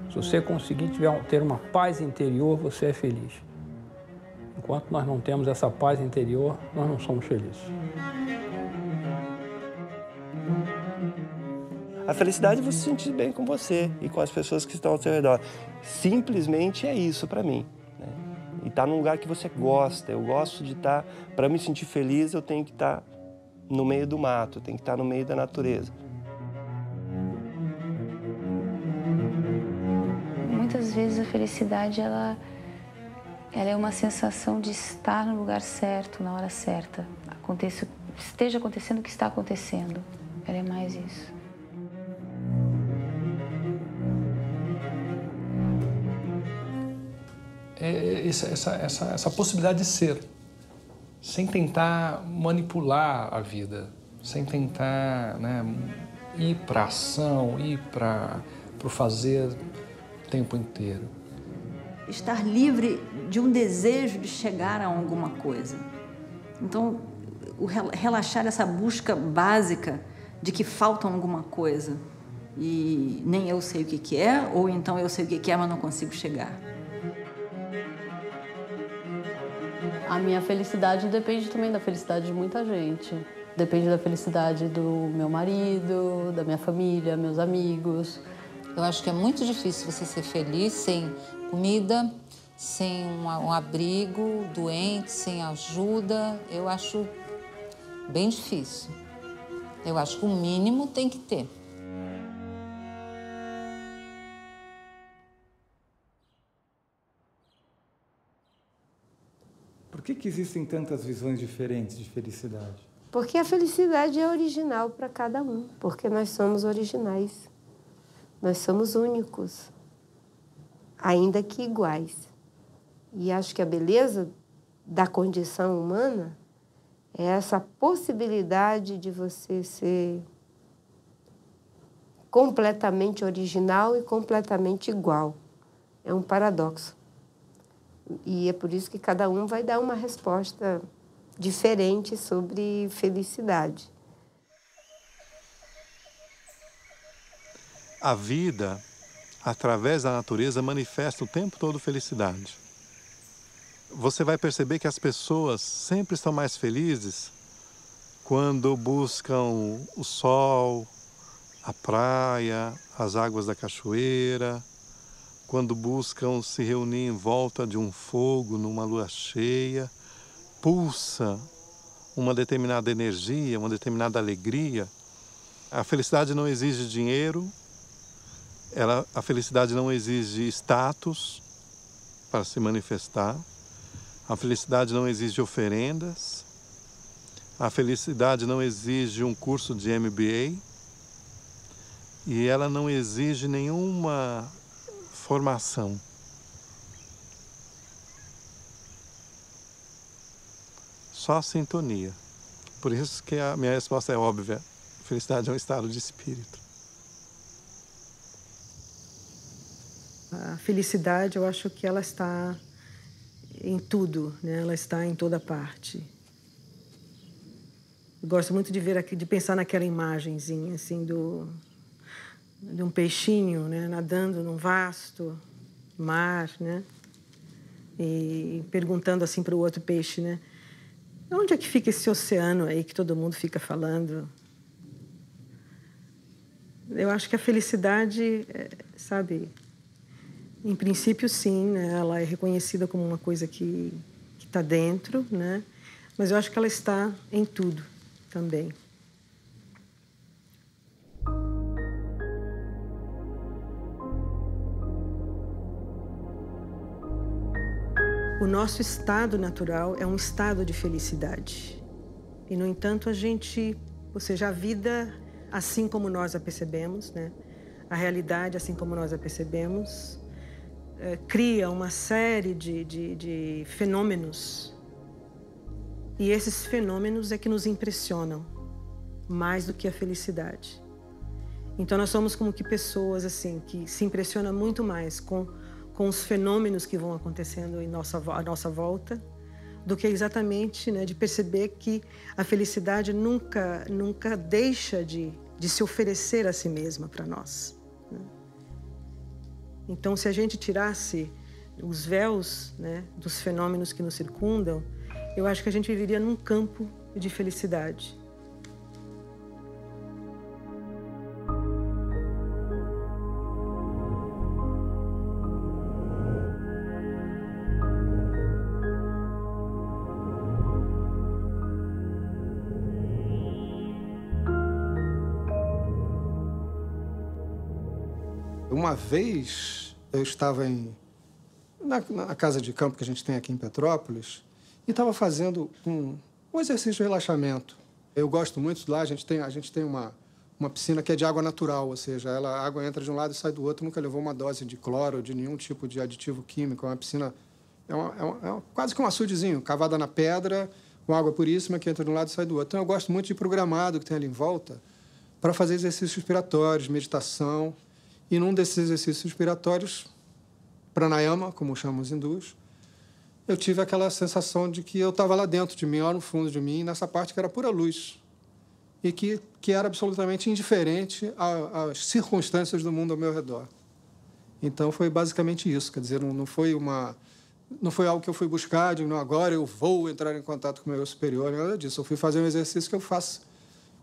S10: Se você conseguir ter uma paz interior, você é feliz. Enquanto nós não temos essa paz interior, nós não somos felizes.
S17: A felicidade é você se sentir bem com você e com as pessoas que estão ao seu redor. Simplesmente é isso para mim, né? E estar num lugar que você gosta. Eu gosto de estar... Para me sentir feliz, eu tenho que estar no meio do mato, eu tenho que estar no meio da natureza.
S5: Muitas vezes a felicidade ela é uma sensação de estar no lugar certo, na hora certa. Esteja acontecendo o que está acontecendo. Ela é mais isso.
S12: Essa possibilidade de ser, sem tentar manipular a vida, sem tentar, né, ir para a ação, ir para o fazer o tempo inteiro.
S7: Estar livre de um desejo de chegar a alguma coisa. Então, relaxar essa busca básica de que falta alguma coisa e nem eu sei o que é, ou então eu sei o que é, mas não consigo chegar.
S4: A minha felicidade depende também da felicidade de muita gente. Depende da felicidade do meu marido, da minha família, meus amigos.
S15: Eu acho que é muito difícil você ser feliz sem comida, sem um abrigo, doente, sem ajuda. Eu acho bem difícil. Eu acho que o mínimo tem que ter.
S8: Por que existem tantas visões diferentes de felicidade?
S22: Porque a felicidade é original para cada um, porque nós somos originais. Nós somos únicos, ainda que iguais. E acho que a beleza da condição humana é essa possibilidade de você ser completamente original e completamente igual. É um paradoxo. E é por isso que cada um vai dar uma resposta diferente sobre felicidade.
S20: A vida, através da natureza, manifesta o tempo todo felicidade. Você vai perceber que as pessoas sempre estão mais felizes quando buscam o sol, a praia, as águas da cachoeira, quando buscam se reunir em volta de um fogo numa lua cheia, pulsa uma determinada energia, uma determinada alegria. A felicidade não exige dinheiro, a felicidade não exige status para se manifestar, a felicidade não exige oferendas, a felicidade não exige um curso de MBA e ela não exige nenhuma formação. Só sintonia. Por isso que a minha resposta é óbvia. Felicidade é um estado de espírito.
S11: A felicidade, eu acho que ela está em tudo, né? Ela está em toda parte. Eu gosto muito de pensar naquela imagenzinha, assim, de um peixinho, né? Nadando num vasto mar, né? E perguntando assim para o outro peixe, né? Onde é que fica esse oceano aí que todo mundo fica falando? Eu acho que a felicidade, sabe, em princípio sim, né? Ela é reconhecida como uma coisa que está dentro, né? Mas eu acho que ela está em tudo também. O nosso estado natural é um estado de felicidade. E, no entanto, ou seja, a vida, assim como nós a percebemos, né? A realidade, assim como nós a percebemos, cria uma série de fenômenos. E esses fenômenos é que nos impressionam mais do que a felicidade. Então, nós somos como que pessoas assim, que se impressionam muito mais com os fenômenos que vão acontecendo à nossa volta, do que exatamente, né, de perceber que a felicidade nunca deixa de se oferecer a si mesma para nós. Né? Então, se a gente tirasse os véus, né, dos fenômenos que nos circundam, eu acho que a gente viveria num campo de felicidade.
S20: Uma vez eu estava na casa de campo que a gente tem aqui em Petrópolis e estava fazendo um exercício de relaxamento. Eu gosto muito lá, a gente tem uma piscina que é de água natural, ou seja, a água entra de um lado e sai do outro, nunca levou uma dose de cloro ou de nenhum tipo de aditivo químico. É uma piscina, quase que um açudezinho, cavada na pedra, com água puríssima que entra de um lado e sai do outro. Então eu gosto muito de programado que tem ali em volta para fazer exercícios respiratórios, meditação. E num desses exercícios respiratórios, pranayama, como chamam os hindus, eu tive aquela sensação de que eu estava lá dentro de mim, lá no fundo de mim, nessa parte que era pura luz. E que era absolutamente indiferente às circunstâncias do mundo ao meu redor. Então, foi basicamente isso. Quer dizer, não foi algo que eu fui buscar, de não, agora eu vou entrar em contato com o meu eu superior, nada disso. Eu fui fazer um exercício que eu faço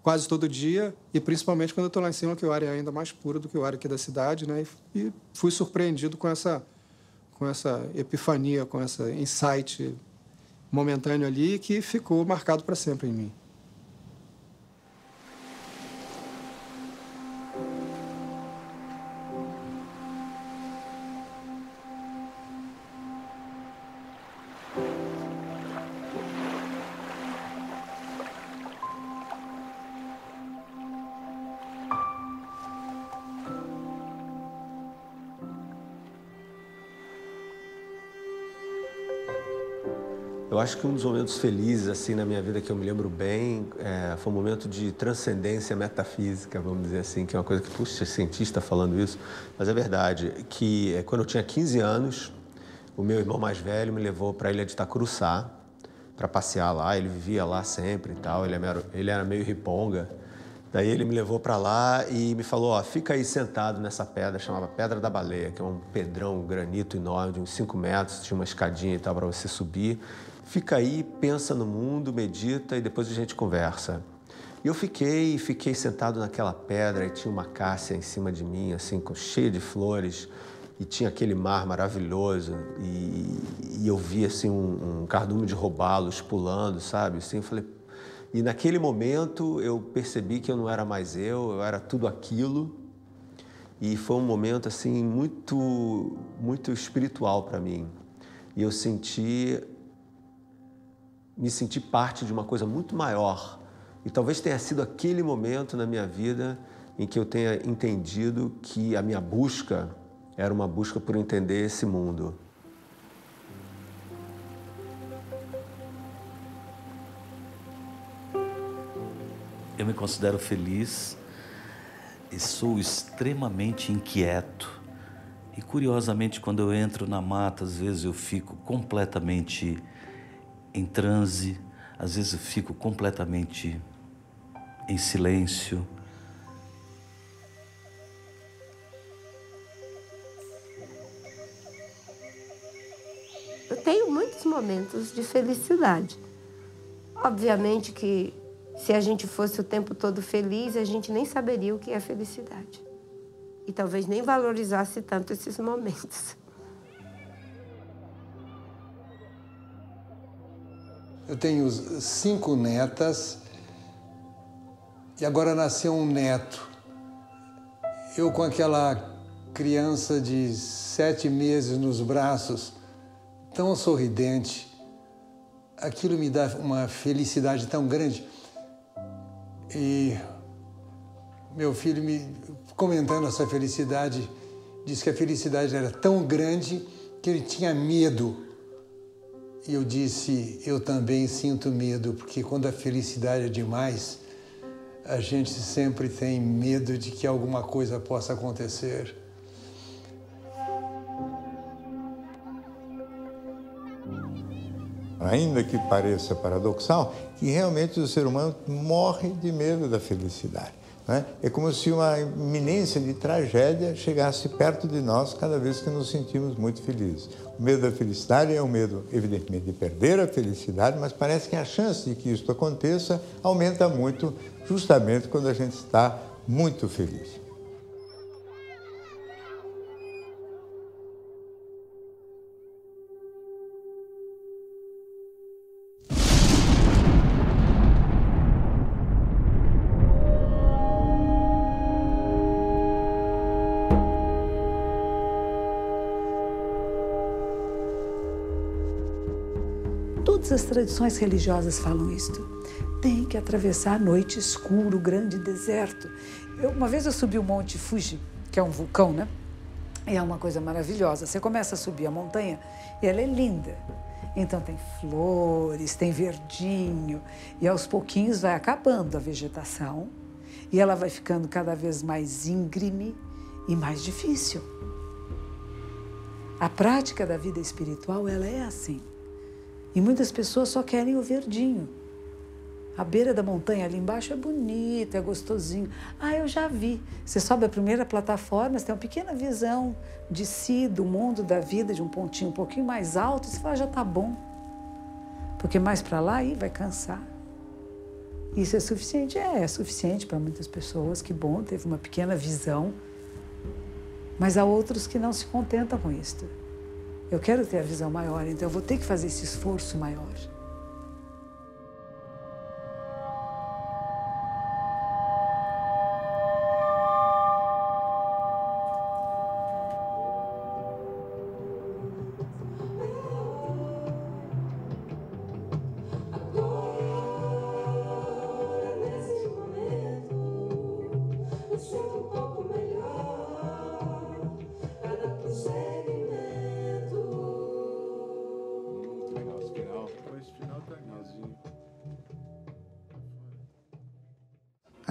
S20: quase todo dia, e principalmente quando eu estou lá em cima, que o ar é ainda mais puro do que o ar aqui da cidade, né? E fui surpreendido com essa epifania, com esse insight momentâneo ali, que ficou marcado para sempre em mim.
S13: Eu acho que um dos momentos felizes assim na minha vida que eu me lembro bem foi um momento de transcendência metafísica, vamos dizer assim, que é uma coisa que, puxa, cientista falando isso, mas é verdade, que quando eu tinha 15 anos, o meu irmão mais velho me levou para a ilha de Itacuruçá para passear lá, ele vivia lá sempre e tal, ele era meio riponga. Daí ele me levou para lá e me falou, ó, fica aí sentado nessa pedra, chamava Pedra da Baleia, que é um pedrão, um granito enorme, de uns 5 metros, tinha uma escadinha e tal para você subir. Fica aí, pensa no mundo, medita e depois a gente conversa. E eu fiquei sentado naquela pedra e tinha uma cássia em cima de mim, assim, cheia de flores, e tinha aquele mar maravilhoso, e eu vi, assim, um cardume de robalos pulando, sabe? Assim, eu falei... E naquele momento eu percebi que eu não era mais eu era tudo aquilo. E foi um momento assim muito, muito espiritual para mim. E eu me senti parte de uma coisa muito maior. E talvez tenha sido aquele momento na minha vida em que eu tenha entendido que a minha busca era uma busca por entender esse mundo.
S21: Eu me considero feliz e sou extremamente inquieto. E curiosamente, quando eu entro na mata, às vezes eu fico completamente em transe, às vezes eu fico completamente em silêncio.
S22: Eu tenho muitos momentos de felicidade. Obviamente que se a gente fosse o tempo todo feliz, a gente nem saberia o que é felicidade. E talvez nem valorizasse tanto esses momentos.
S9: Eu tenho 5 netas e agora nasceu um neto. Eu com aquela criança de 7 meses nos braços, tão sorridente, aquilo me dá uma felicidade tão grande. E meu filho, comentando essa felicidade, disse que a felicidade era tão grande que ele tinha medo. E eu disse, eu também sinto medo, porque quando a felicidade é demais, a gente sempre tem medo de que alguma coisa possa acontecer.
S14: Ainda que pareça paradoxal, que realmente o ser humano morre de medo da felicidade, né? É como se uma iminência de tragédia chegasse perto de nós cada vez que nos sentimos muito felizes. O medo da felicidade é o medo, evidentemente, de perder a felicidade, mas parece que a chance de que isso aconteça aumenta muito justamente quando a gente está muito feliz.
S16: Todas as tradições religiosas falam isto. Tem que atravessar a noite escura, o grande deserto. Uma vez eu subi o Monte Fuji, que é um vulcão, né? E é uma coisa maravilhosa. Você começa a subir a montanha e ela é linda. Então tem flores, tem verdinho, e aos pouquinhos vai acabando a vegetação e ela vai ficando cada vez mais íngreme e mais difícil. A prática da vida espiritual, ela é assim. E muitas pessoas só querem o verdinho. A beira da montanha ali embaixo é bonita, é gostosinho. Ah, eu já vi. Você sobe a primeira plataforma, você tem uma pequena visão de si, do mundo, da vida, de um pontinho um pouquinho mais alto, e você fala, já tá bom. Porque mais para lá, aí vai cansar. Isso é suficiente? É suficiente para muitas pessoas. Que bom, teve uma pequena visão. Mas há outros que não se contentam com isto. Eu quero ter a visão maior, então eu vou ter que fazer esse esforço maior.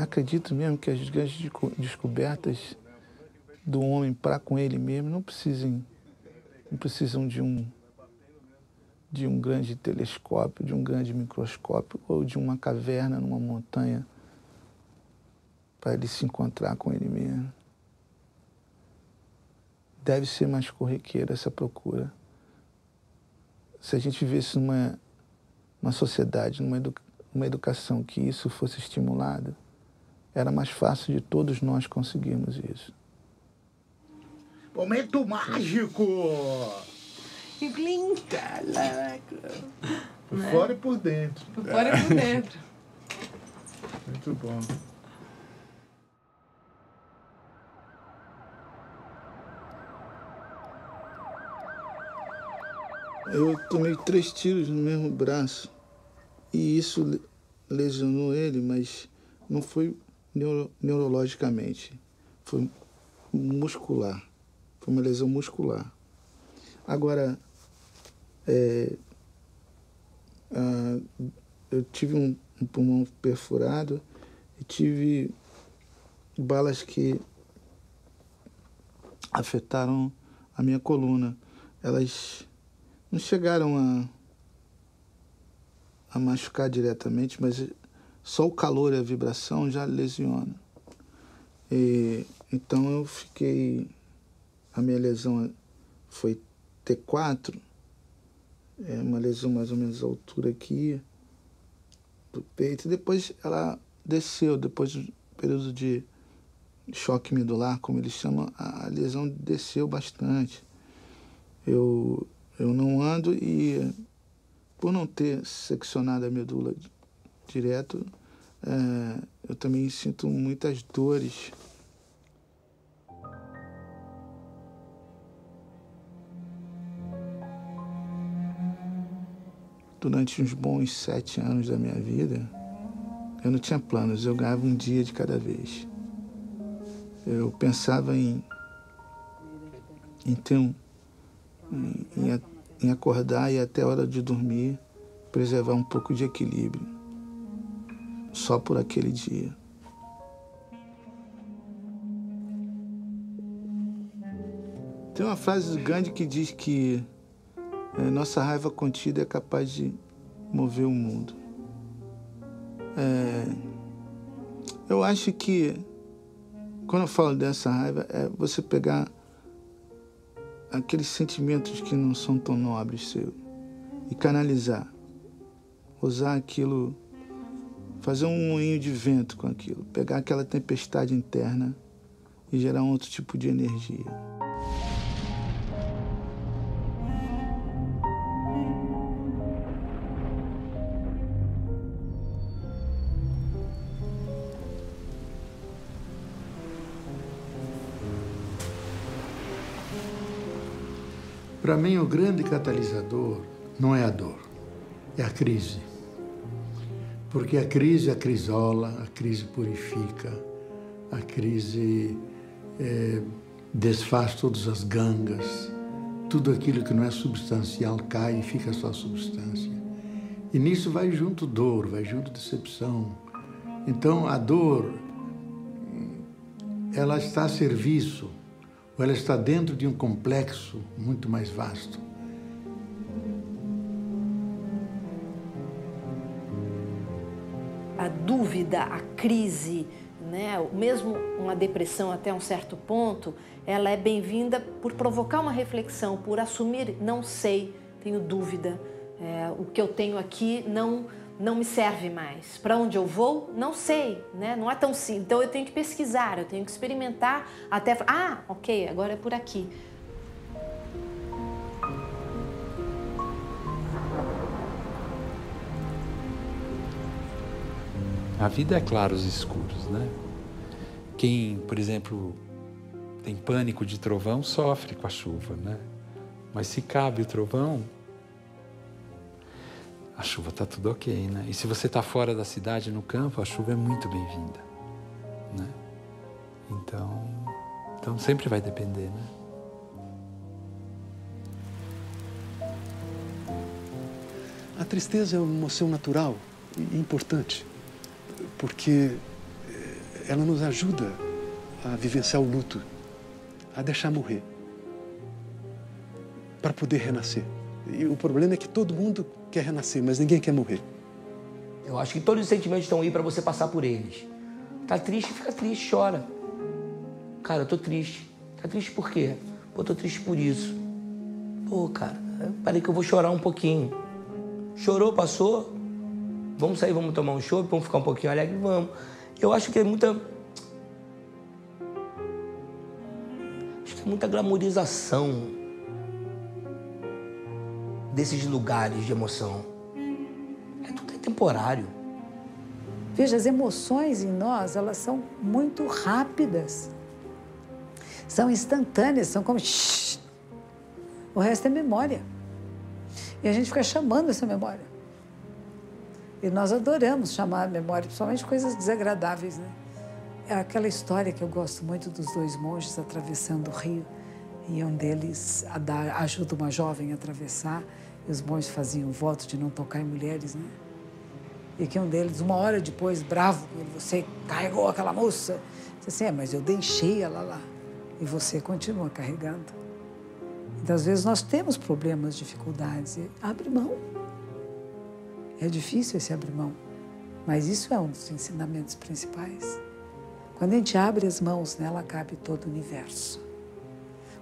S1: acredito mesmo que as grandes descobertas do homem para com ele mesmo não precisam de um grande telescópio, de um grande microscópio ou de uma caverna numa montanha para ele se encontrar com ele mesmo. Deve ser mais corriqueira essa procura. Se a gente vivesse numa sociedade, numa educação que isso fosse estimulado, era mais fácil de todos nós conseguirmos isso.
S18: Momento mágico!
S19: Caraca!
S18: Por fora e por dentro.
S19: Por fora e por dentro.
S18: Muito bom.
S1: Eu tomei 3 tiros no mesmo braço e isso lesionou ele, mas não foi neurologicamente, foi muscular, foi uma lesão muscular. Agora, eu tive um pulmão perfurado e tive balas que afetaram a minha coluna. Elas não chegaram a machucar diretamente, mas só o calor e a vibração já lesiona. Então eu fiquei... A minha lesão foi T4, uma lesão mais ou menos à altura aqui do peito. Depois ela desceu, depois do período de choque medular, como eles chamam, a lesão desceu bastante. Eu não ando e, por não ter seccionado a medula direto, eu também sinto muitas dores. Durante uns bons 7 anos da minha vida, eu não tinha planos, eu ganhava um dia de cada vez. Eu pensava em acordar e até a hora de dormir, preservar um pouco de equilíbrio, só por aquele dia. Tem uma frase do Gandhi que diz que nossa raiva contida é capaz de mover o mundo. Eu acho que, quando eu falo dessa raiva, é você pegar aqueles sentimentos que não são tão nobres seu e canalizar, usar aquilo, fazer um moinho de vento com aquilo, pegar aquela tempestade interna e gerar um outro tipo de energia.
S18: Para mim, o grande catalisador não é a dor, é a crise. Porque a crise acrisola, a crise purifica, a crise desfaz todas as gangas, tudo aquilo que não é substancial cai e fica só substância. E nisso vai junto dor, vai junto decepção. Então, a dor, ela está a serviço, ou ela está dentro de um complexo muito mais vasto.
S3: A dúvida, a crise, né? Mesmo uma depressão até um certo ponto, ela é bem-vinda por provocar uma reflexão, por assumir, não sei, tenho dúvida, o que eu tenho aqui não me serve mais. Para onde eu vou? Não sei, né? Não é tão simples. Então eu tenho que pesquisar, eu tenho que experimentar até... Ah, ok, agora é por aqui.
S6: A vida é claros e escuros, né? Quem, por exemplo, tem pânico de trovão, sofre com a chuva, né? Mas se cabe o trovão, a chuva está tudo ok, né? E se você está fora da cidade, no campo, a chuva é muito bem-vinda, né? Então sempre vai depender, né?
S20: A tristeza é uma emoção natural e importante, porque ela nos ajuda a vivenciar o luto, a deixar morrer, para poder renascer. E o problema é que todo mundo quer renascer, mas ninguém quer morrer.
S2: Eu acho que todos os sentimentos estão aí para você passar por eles. Tá triste, fica triste, chora. Cara, eu tô triste. Tá triste por quê? Pô, tô triste por isso. Pô, cara, parei que eu vou chorar um pouquinho. Chorou, passou? Vamos sair, vamos tomar um chopp, vamos ficar um pouquinho alegre? Vamos. Eu acho que é muita... Acho que é muita glamorização desses lugares de emoção. Tudo é temporário.
S16: Veja, as emoções em nós, elas são muito rápidas. São instantâneas, são como... O resto é memória. E a gente fica chamando essa memória. E nós adoramos chamar a memória, principalmente coisas desagradáveis, né? É aquela história que eu gosto muito dos dois monges atravessando o rio. E um deles ajuda uma jovem a atravessar. E os monges faziam o voto de não tocar em mulheres, né? E que um deles, uma hora depois, bravo, você carregou aquela moça. Disse assim, mas eu deixei ela lá. E você continua carregando. Então, às vezes, nós temos problemas, dificuldades. E abre mão. É difícil esse abrir mão. Mas isso é um dos ensinamentos principais. Quando a gente abre as mãos, nela cabe todo o universo.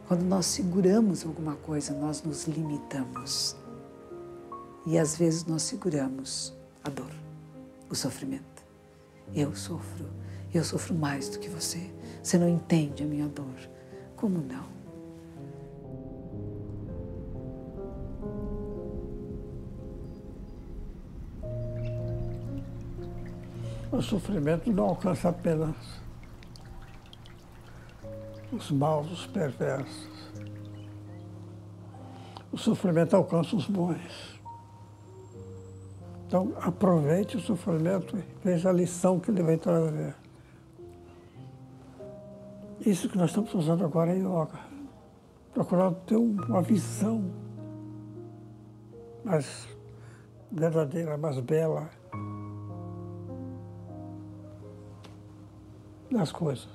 S16: Quando nós seguramos alguma coisa, nós nos limitamos. E, às vezes, nós seguramos a dor, o sofrimento. Eu sofro mais do que você. Você não entende a minha dor. Como não?
S10: O sofrimento não alcança apenas os maus, os perversos. O sofrimento alcança os bons. Então, aproveite o sofrimento e veja a lição que ele vai trazer. Isso que nós estamos usando agora é yoga. Procurar ter uma visão mais verdadeira, mais bela das coisas.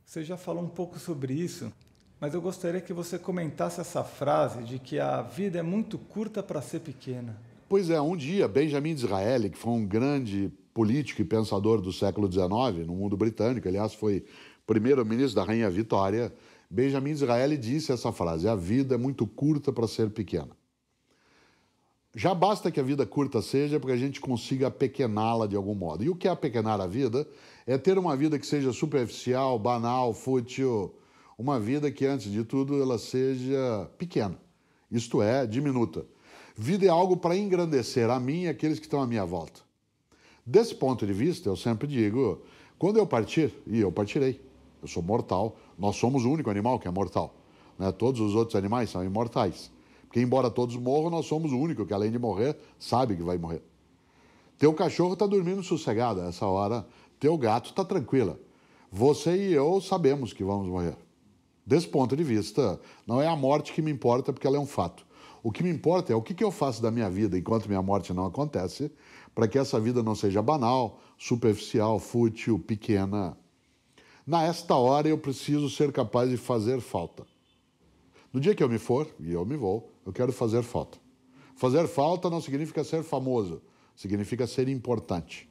S8: Você já falou um pouco sobre isso, mas eu gostaria que você comentasse essa frase de que a vida é muito curta para ser pequena.
S23: Pois é, um dia, Benjamin Disraeli, que foi um grande político e pensador do século XIX, no mundo britânico, aliás, foi primeiro-ministro da Rainha Vitória, Benjamin Disraeli disse essa frase, a vida é muito curta para ser pequena. Já basta que a vida curta seja para que a gente consiga apequená-la de algum modo. E o que é apequenar a vida? É ter uma vida que seja superficial, banal, fútil, uma vida que, antes de tudo, ela seja pequena, isto é, diminuta. Vida é algo para engrandecer a mim e aqueles que estão à minha volta. Desse ponto de vista, eu sempre digo, quando eu partir, e eu partirei, eu sou mortal, nós somos o único animal que é mortal, né? Todos os outros animais são imortais. Porque, embora todos morram, nós somos o único que, além de morrer, sabe que vai morrer. Teu cachorro está dormindo sossegado a essa hora, teu gato está tranquila. Você e eu sabemos que vamos morrer. Desse ponto de vista, não é a morte que me importa, porque ela é um fato. O que me importa é o que eu faço da minha vida enquanto minha morte não acontece, para que essa vida não seja banal, superficial, fútil, pequena. Nesta hora eu preciso ser capaz de fazer falta. No dia que eu me for, e eu me vou, eu quero fazer falta. Fazer falta não significa ser famoso, significa ser importante.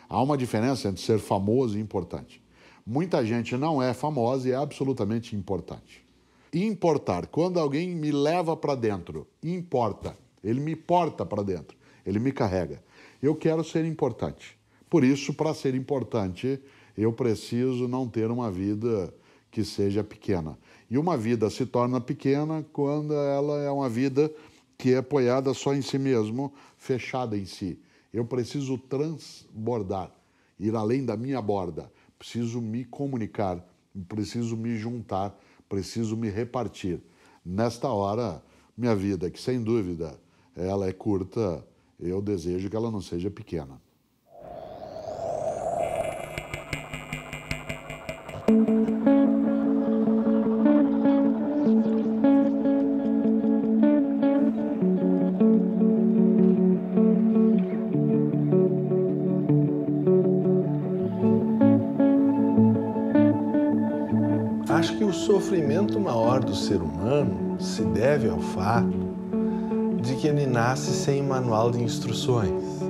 S23: Há uma diferença entre ser famoso e importante. Muita gente não é famosa e é absolutamente importante. Importar, quando alguém me leva para dentro, importa, ele me porta para dentro, ele me carrega. Eu quero ser importante. Por isso, para ser importante, eu preciso não ter uma vida que seja pequena. E uma vida se torna pequena quando ela é uma vida que é apoiada só em si mesmo, fechada em si. Eu preciso transbordar, ir além da minha borda. Preciso me comunicar, preciso me juntar, preciso me repartir. Nesta hora, minha vida, que sem dúvida ela é curta, eu desejo que ela não seja pequena.
S5: Acho que o sofrimento maior do ser humano se deve ao fato de que ele nasce sem manual de instruções.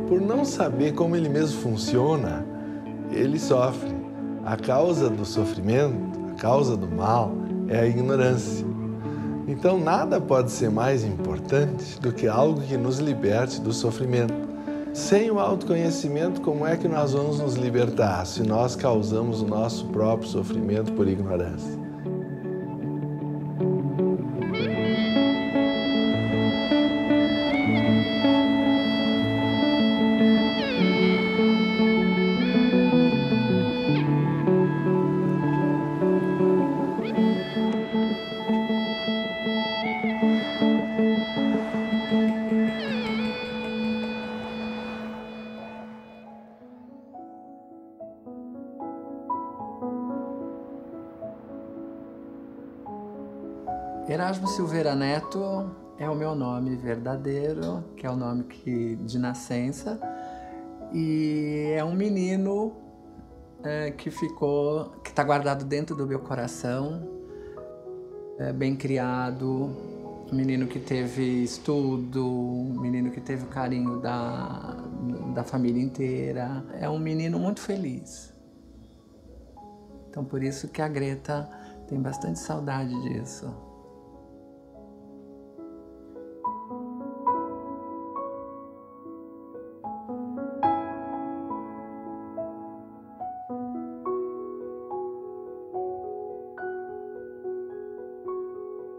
S5: Por não saber como ele mesmo funciona, ele sofre. A causa do sofrimento, a causa do mal, é a ignorância. Então nada pode ser mais importante do que algo que nos liberte do sofrimento. Sem o autoconhecimento, como é que nós vamos nos libertar se nós causamos o nosso próprio sofrimento por ignorância?
S6: Erasmo Silveira Neto é o meu nome verdadeiro, que é o nome de nascença, e é um menino que está guardado dentro do meu coração, bem criado, um menino que teve estudo, um menino que teve o carinho da família inteira. É um menino muito feliz. Então por isso que a Greta tem bastante saudade disso.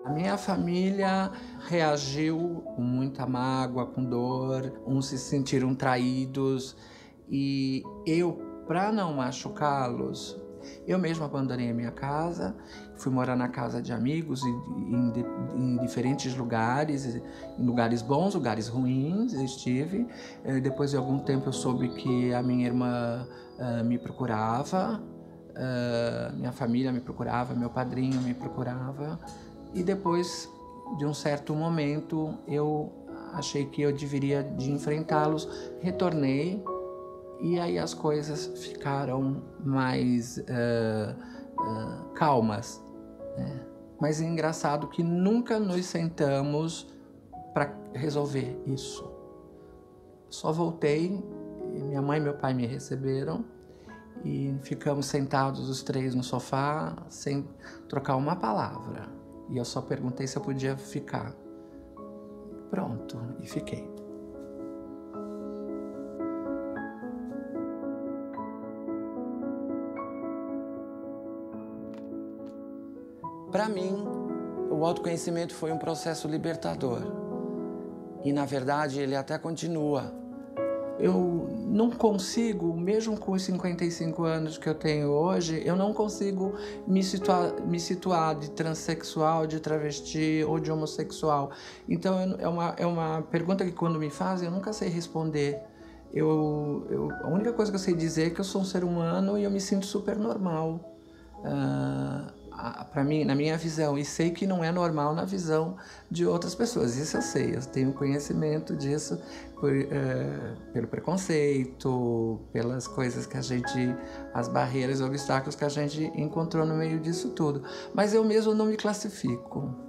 S6: A minha família reagiu com muita mágoa, com dor, uns se sentiram traídos e eu, para não machucá-los, eu mesma abandonei a minha casa, fui morar na casa de amigos em diferentes lugares, em lugares bons, lugares ruins, eu estive. Depois de algum tempo eu soube que a minha irmã me procurava, minha família me procurava, meu padrinho me procurava. E depois de um certo momento eu achei que eu deveria de enfrentá-los, retornei e aí as coisas ficaram mais calmas, né? Mas é engraçado que nunca nos sentamos para resolver isso. Só voltei, minha mãe e meu pai me receberam e ficamos sentados os três no sofá sem trocar uma palavra. E eu só perguntei se eu podia ficar. Pronto, e fiquei. Para mim, o autoconhecimento foi um processo libertador. E, na verdade, ele até continua. Eu não consigo, mesmo com os 55 anos que eu tenho hoje, eu não consigo me situar de transexual, de travesti ou de homossexual. Então, é uma pergunta que quando me fazem, eu nunca sei responder. A única coisa que eu sei dizer é que eu sou um ser humano e eu me sinto super normal. Para mim, na minha visão, e sei que não é normal na visão de outras pessoas. Isso eu sei, eu tenho conhecimento disso pelo preconceito, pelas coisas que as barreiras, obstáculos que a gente encontrou no meio disso tudo. Mas eu mesmo não me classifico.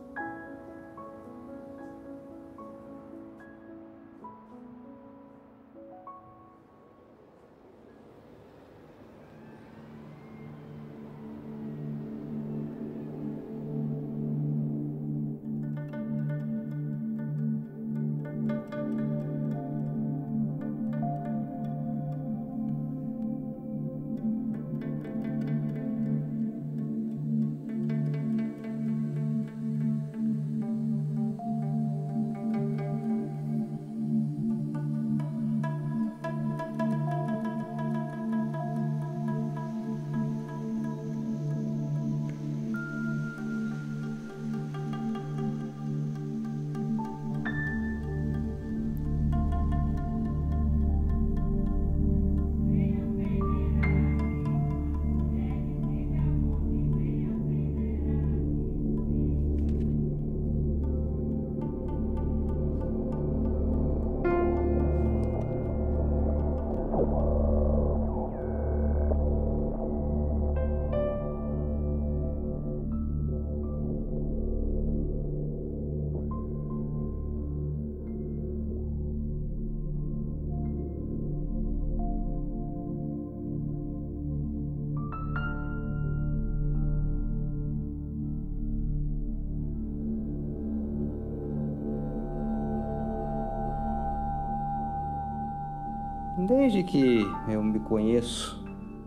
S7: Desde que eu me conheço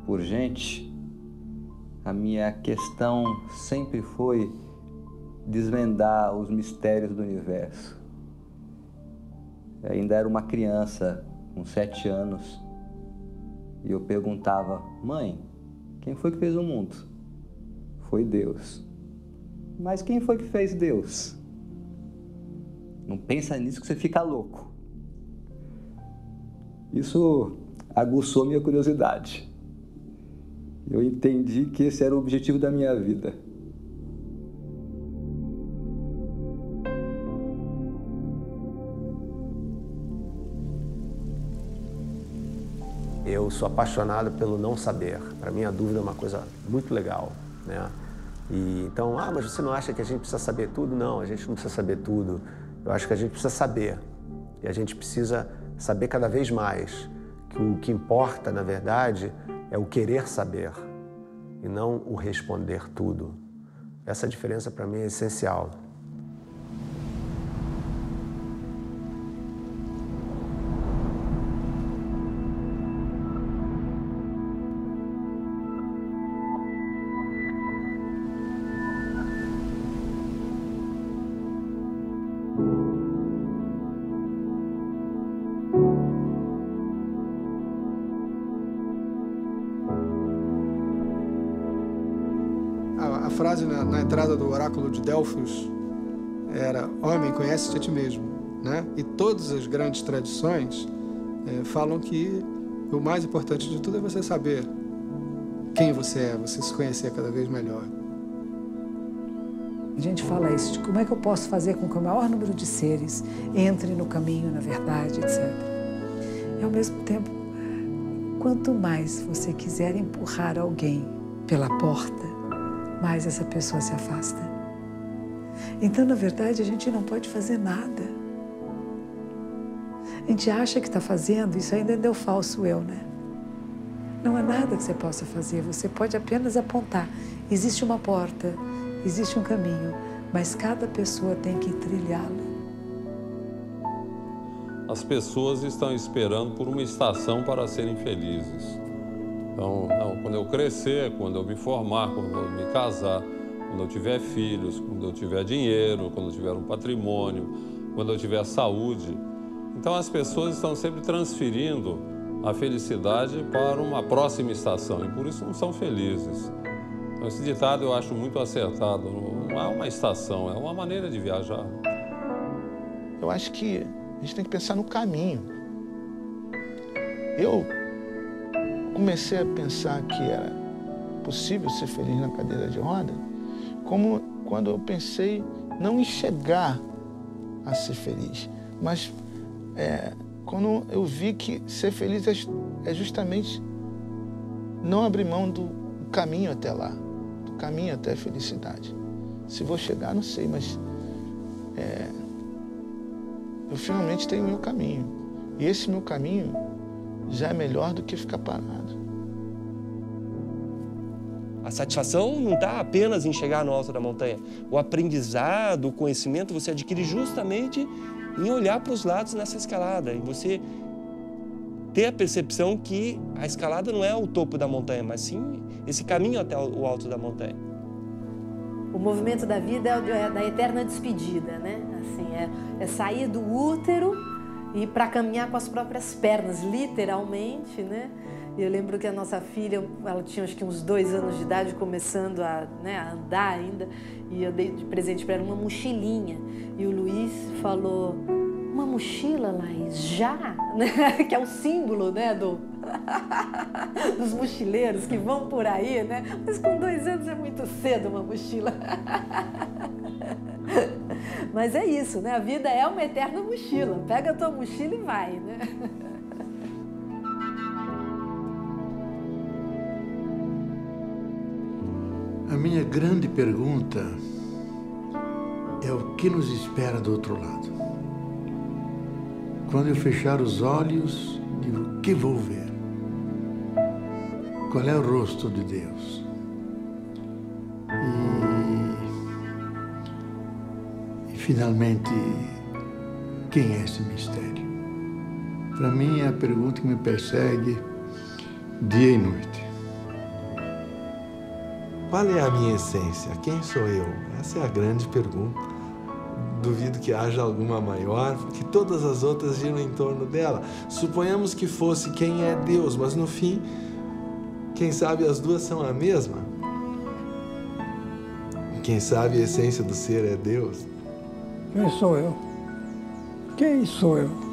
S7: por gente, a minha questão sempre foi desvendar os mistérios do universo. Eu ainda era uma criança, com 7 anos, e eu perguntava: mãe, quem foi que fez o mundo? Foi Deus. Mas quem foi que fez Deus? Não pensa nisso que você fica louco. Isso aguçou minha curiosidade. Eu entendi que esse era o objetivo da minha vida.
S13: Eu sou apaixonado pelo não saber. Para mim, a dúvida é uma coisa muito legal, né? E então, mas você não acha que a gente precisa saber tudo? Não, a gente não precisa saber tudo. Eu acho que a gente precisa saber. E a gente precisa saber cada vez mais. Que o que importa, na verdade, é o querer saber e não o responder tudo. Essa diferença, para mim, é essencial.
S12: A frase na entrada do oráculo de Delfos era: homem, conhece-te a ti mesmo, né? E todas as grandes tradições falam que o mais importante de tudo é você saber quem você é, você se conhecer cada vez melhor.
S16: A gente fala isso, de como é que eu posso fazer com que o maior número de seres entre no caminho, na verdade, etc. E ao mesmo tempo, quanto mais você quiser empurrar alguém pela porta, mais essa pessoa se afasta. Então, na verdade, a gente não pode fazer nada. A gente acha que está fazendo, isso ainda é o falso eu, né? Não há nada que você possa fazer, você pode apenas apontar. Existe uma porta, existe um caminho, mas cada pessoa tem que trilhá-lo.
S17: As pessoas estão esperando por uma estação para serem felizes. Então, quando eu crescer, quando eu me formar, quando eu me casar, quando eu tiver filhos, quando eu tiver dinheiro, quando eu tiver um patrimônio, quando eu tiver saúde. Então, as pessoas estão sempre transferindo a felicidade para uma próxima estação e por isso não são felizes. Então, esse ditado eu acho muito acertado. Não é uma estação, é uma maneira de viajar.
S1: Eu acho que a gente tem que pensar no caminho. Eu comecei a pensar que era possível ser feliz na cadeira de roda, como quando eu pensei não em chegar a ser feliz, mas quando eu vi que ser feliz é justamente não abrir mão do caminho até lá, do caminho até a felicidade. Se vou chegar, não sei, mas eu finalmente tenho o meu caminho. E esse meu caminho já é melhor do que ficar parado.
S24: A satisfação não está apenas em chegar no alto da montanha. O aprendizado, o conhecimento, você adquire justamente em olhar para os lados nessa escalada. E você ter a percepção que a escalada não é o topo da montanha, mas sim esse caminho até o alto da montanha.
S3: O movimento da vida é da eterna despedida, né? Assim, é sair do útero e para caminhar com as próprias pernas, literalmente, né? E eu lembro que a nossa filha, ela tinha acho que uns 2 anos de idade, começando a andar ainda, e eu dei de presente para ela uma mochilinha. E o Luiz falou: uma mochila, Laís, já? Que é o símbolo, né, dos mochileiros que vão por aí, né? Mas com 2 anos é muito cedo uma mochila. Mas é isso, né? A vida é uma eterna mochila. Pega a tua mochila e vai, né?
S18: A minha grande pergunta é o que nos espera do outro lado. Quando eu fechar os olhos, digo: o que vou ver? Qual é o rosto de Deus? E finalmente, quem é esse mistério? para mim é a pergunta que me persegue dia e noite.
S5: Qual é a minha essência? Quem sou eu? Essa é a grande pergunta. Duvido que haja alguma maior, porque todas as outras giram em torno dela. Suponhamos que fosse quem é Deus, mas no fim, quem sabe as duas são a mesma? Quem sabe a essência do ser é Deus?
S10: Quem sou eu? Quem sou eu?